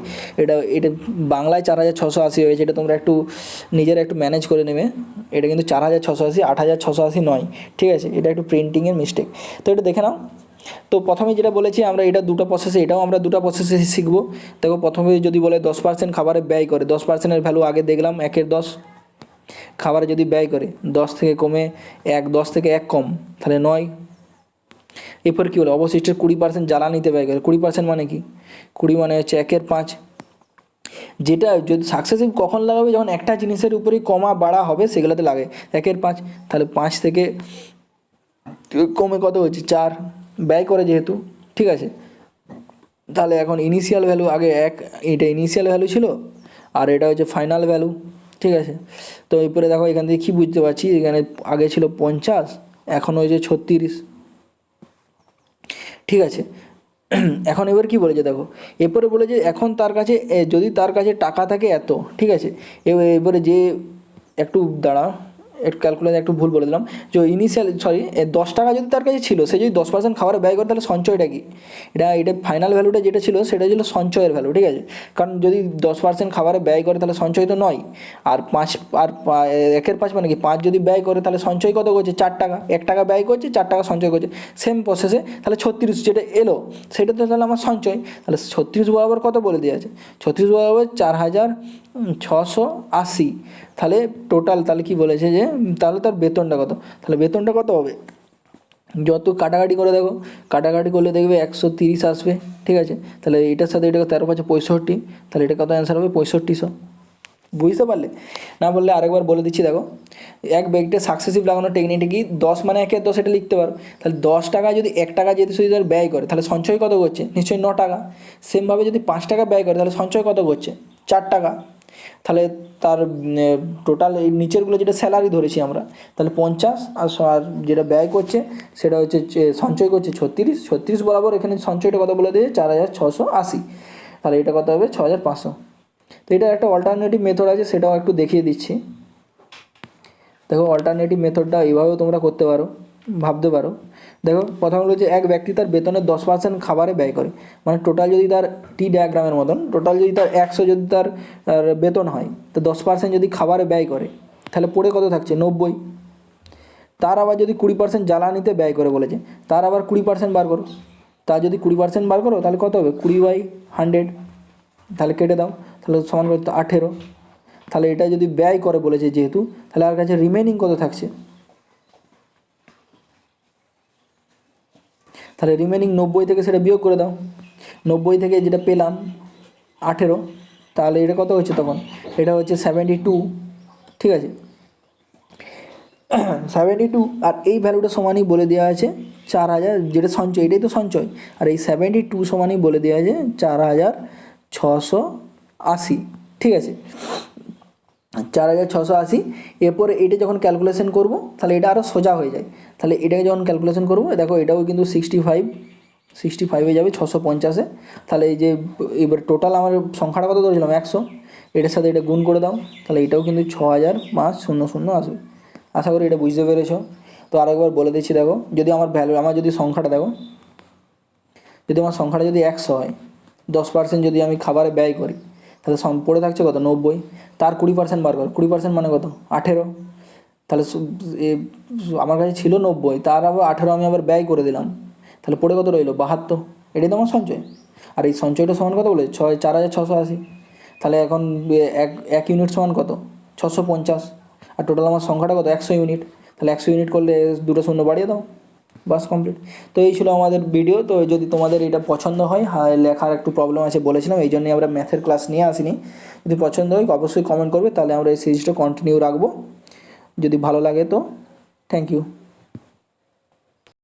এটা বাংলায় 4,680 হয়ে গেছে। এটা তোমরা একটু নিজেরা একটু ম্যানেজ করে নেবে। এটা কিন্তু 4,680, 8,680 নয়, ঠিক আছে? এটা একটু প্রিন্টিংয়ের মিস্টেক। তো এটা দেখে নাও। তো প্রথমে যেটা বলেছি আমরা, এটা দুটো প্রসেসে, এটাও আমরা দুটো প্রসেসে শিখবো। দেখো, প্রথমে যদি বলে 10% খাবারে ব্যয় করে, 10%-এর ভ্যালু আগে দেখলাম, 1/10 খাবারে যদি ব্যয় করে, 10 থেকে কমে 10 থেকে 1 কম, তাহলে 9। এরপর কী হলো, অবশিষ্টের 20% জ্বালানিতে ব্যয় করে। 20% মানে কি? 20 মানে হচ্ছে 1/5। যেটা যদি সাকসেসিভ কখন লাগাবে, যখন একটা জিনিসের উপরেই কমা বাড়া হবে, সেগুলোতে লাগে 1/5। তাহলে 5 থেকে কমে কত হচ্ছে? 4। ব্যয় করে যেহেতু, ঠিক আছে? তাহলে এখন ইনিশিয়াল ভ্যালু আগে 1, এটা ইনিশিয়াল ভ্যালু ছিল, আর এটা হচ্ছে ফাইনাল ভ্যালু, ঠিক আছে? তো এরপরে দেখো, এখান থেকে কী বুঝতে পারছি, এখানে আগে ছিল 50, এখন হয়েছে 36, ঠিক আছে? এখন এবার কী বলেছে দেখো, এরপরে বলেছে এখন তার কাছে যদি তার কাছে টাকা থাকে এত, ঠিক আছে? এবারে যে একটু দাঁড়া, একটু ক্যালকুলেশন একটু ভুল বলে দিলাম, যে ইনিশিয়াল 10 টাকা যদি তার কাছে ছিল, সে যদি 10% খাবারে ব্যয় করে, তাহলে সঞ্চয়টা কি? এটা ফাইনাল ভ্যালুটা যেটা ছিল, সেটা ছিল সঞ্চয়ের ভ্যালু, ঠিক আছে? কারণ যদি 10% খাবারে ব্যয় করে, তাহলে সঞ্চয় তো নয়। আর 1/5 মানে কি? 5 যদি ব্যয় করে, তাহলে সঞ্চয় কত করছে? 4 টাকা। 1 টাকা ব্যয় করছে, 4 টাকা সঞ্চয় করছে। সেম প্রসেসে তাহলে 36 যেটা এলো, সেটা তো তাহলে আমার সঞ্চয়। তাহলে 36 বরাবর কত বলে দেওয়া আছে? 36 বরাবর 4,680। তাহলে টোটাল তাহলে কি বলেছে, যে তাহলে তার বেতনটা কত? তাহলে বেতনটা কত হবে? যত কাটাকাটি করে দেখো, কাটাকাটি করলে দেখবে 130 আসবে, ঠিক আছে? তাহলে এটার সাথে এটা 13×5 = 65, তাহলে এটা কত অ্যান্সার হবে? 6500। বুঝতে পারলে? না বললে আরেকবার বলে দিচ্ছি, দেখো। এক ব্যাগটে সাকসেসিভ লাগানোর টেকনিকটা কি? 10 মানে 1/10, এটা লিখতে পারো। তাহলে 10 টাকা যদি 1 টাকা যেহেতু শুধু ব্যয় করে, তাহলে সঞ্চয় কত করছে? নিশ্চয়ই 9 টাকা। সেমভাবে যদি 5 টাকা ব্যয় করে, তাহলে সঞ্চয় কত করছে? 4 টাকা। তাহলে তার টোটাল এই নিচেরগুলো যেটা স্যালারি ধরেছি আমরা, তাহলে 50, আর যেটা ব্যয় করছে সেটা হচ্ছে সঞ্চয় করছে 36 বরাবর এখানে সঞ্চয়টা কত বলে দিয়েছে? 4,680। তাহলে এটা কত হবে? 6,500। তো এটার একটা অল্টারনেটিভ মেথড আছে, সেটাও একটু দেখিয়ে দিচ্ছি। দেখো, অল্টারনেটিভ মেথডটা এইভাবেও তোমরা করতে পারো, ভাবতে পারো। দেখো, প্রথম হলো যে এক ব্যক্তি তার বেতনের 10% খাবারে ব্যয় করে, মানে টোটাল যদি তার টি ডায়াগ্রামের মতন, টোটাল যদি তার 100 যদি তার বেতন হয়, তো 10% যদি খাবারে ব্যয় করে, তাহলে পড়ে কত থাকছে? 90। তার আবার যদি 20% জ্বালানিতে ব্যয় করে বলেছে, তার আবার 20% বার করো। তার যদি 20% বার করো, তাহলে কত হবে? 20/100। তাহলে কেটে দাও, তাহলে সমান করতে 18। তাহলে এটা যদি ব্যয় করে বলেছে যেহেতু, তাহলে আর কাছে রিমেনিং কত থাকছে? তাহলে রিমেনিং 90 থেকে সেটা বিয়োগ করে দাও। 90 থেকে যেটা পেলাম 18, তাহলে এটা কত হচ্ছে তখন? এটা হচ্ছে 72, ঠিক আছে? 72, আর এই ভ্যালুটা সমানই বলে দেওয়া আছে 4,000, যেটা সঞ্চয়, এটাই তো সঞ্চয়। আর এই 72 সমানই বলে দেওয়া আছে 4,680, ঠিক আছে? 4,680। এরপরে এটা যখন ক্যালকুলেশন করব, তাহলে এটা আরও সোজা হয়ে যায়। তাহলে এটাকে যখন ক্যালকুলেশন করব, দেখো এটাও কিন্তু 65 যাবে 650-এ। তাহলে এই যে এবার টোটাল আমার সংখ্যাটা কত ধরেছিলাম? 100, এটার সাথে এটা গুণ করে দাও, তাহলে এটাও কিন্তু 6,500 আসবে। আশা করি এটা বুঝতে পেরেছো। তো আরেকবার বলে দিচ্ছি, দেখো, যদি আমার আমার যদি সংখ্যাটা দেখো, যদি আমার সংখ্যাটা যদি 100 হয়, 10% যদি আমি খাবারে ব্যয় করি, তাহলে পড়ে থাকছে কত? 90। তার 20% বার করো, 20% মানে কত? 18। তাহলে আমার কাছে ছিল 90, তার আবার 18 আমি আবার ব্যয় করে দিলাম, তাহলে পড়ে কত রইলো? 72। এটাই তো আমার সঞ্চয়। আর এই সঞ্চয়টা সমান কত বলে? 4,680। তাহলে এখন এক ইউনিট সমান কত? 650। আর টোটাল আমার সংখ্যাটা কত? 100 ইউনিট। তাহলে 100 ইউনিট করলে দুটো শূন্য বাড়িয়ে দাও, বাস কমপ্লিট। তো এই ছিল আমাদের ভিডিও। তো যদি তোমাদের এটা পছন্দ হয়, লেখার একটু প্রবলেম আছে বলেছিলাম, এই জন্যই আমরা ম্যাথের ক্লাস নিয়ে আসিনি। যদি পছন্দ হয় অবশ্যই কমেন্ট করবে, তাহলে আমরা এই সিরিজটা কন্টিনিউ রাখবো। যদি ভালো লাগে তো থ্যাংক ইউ।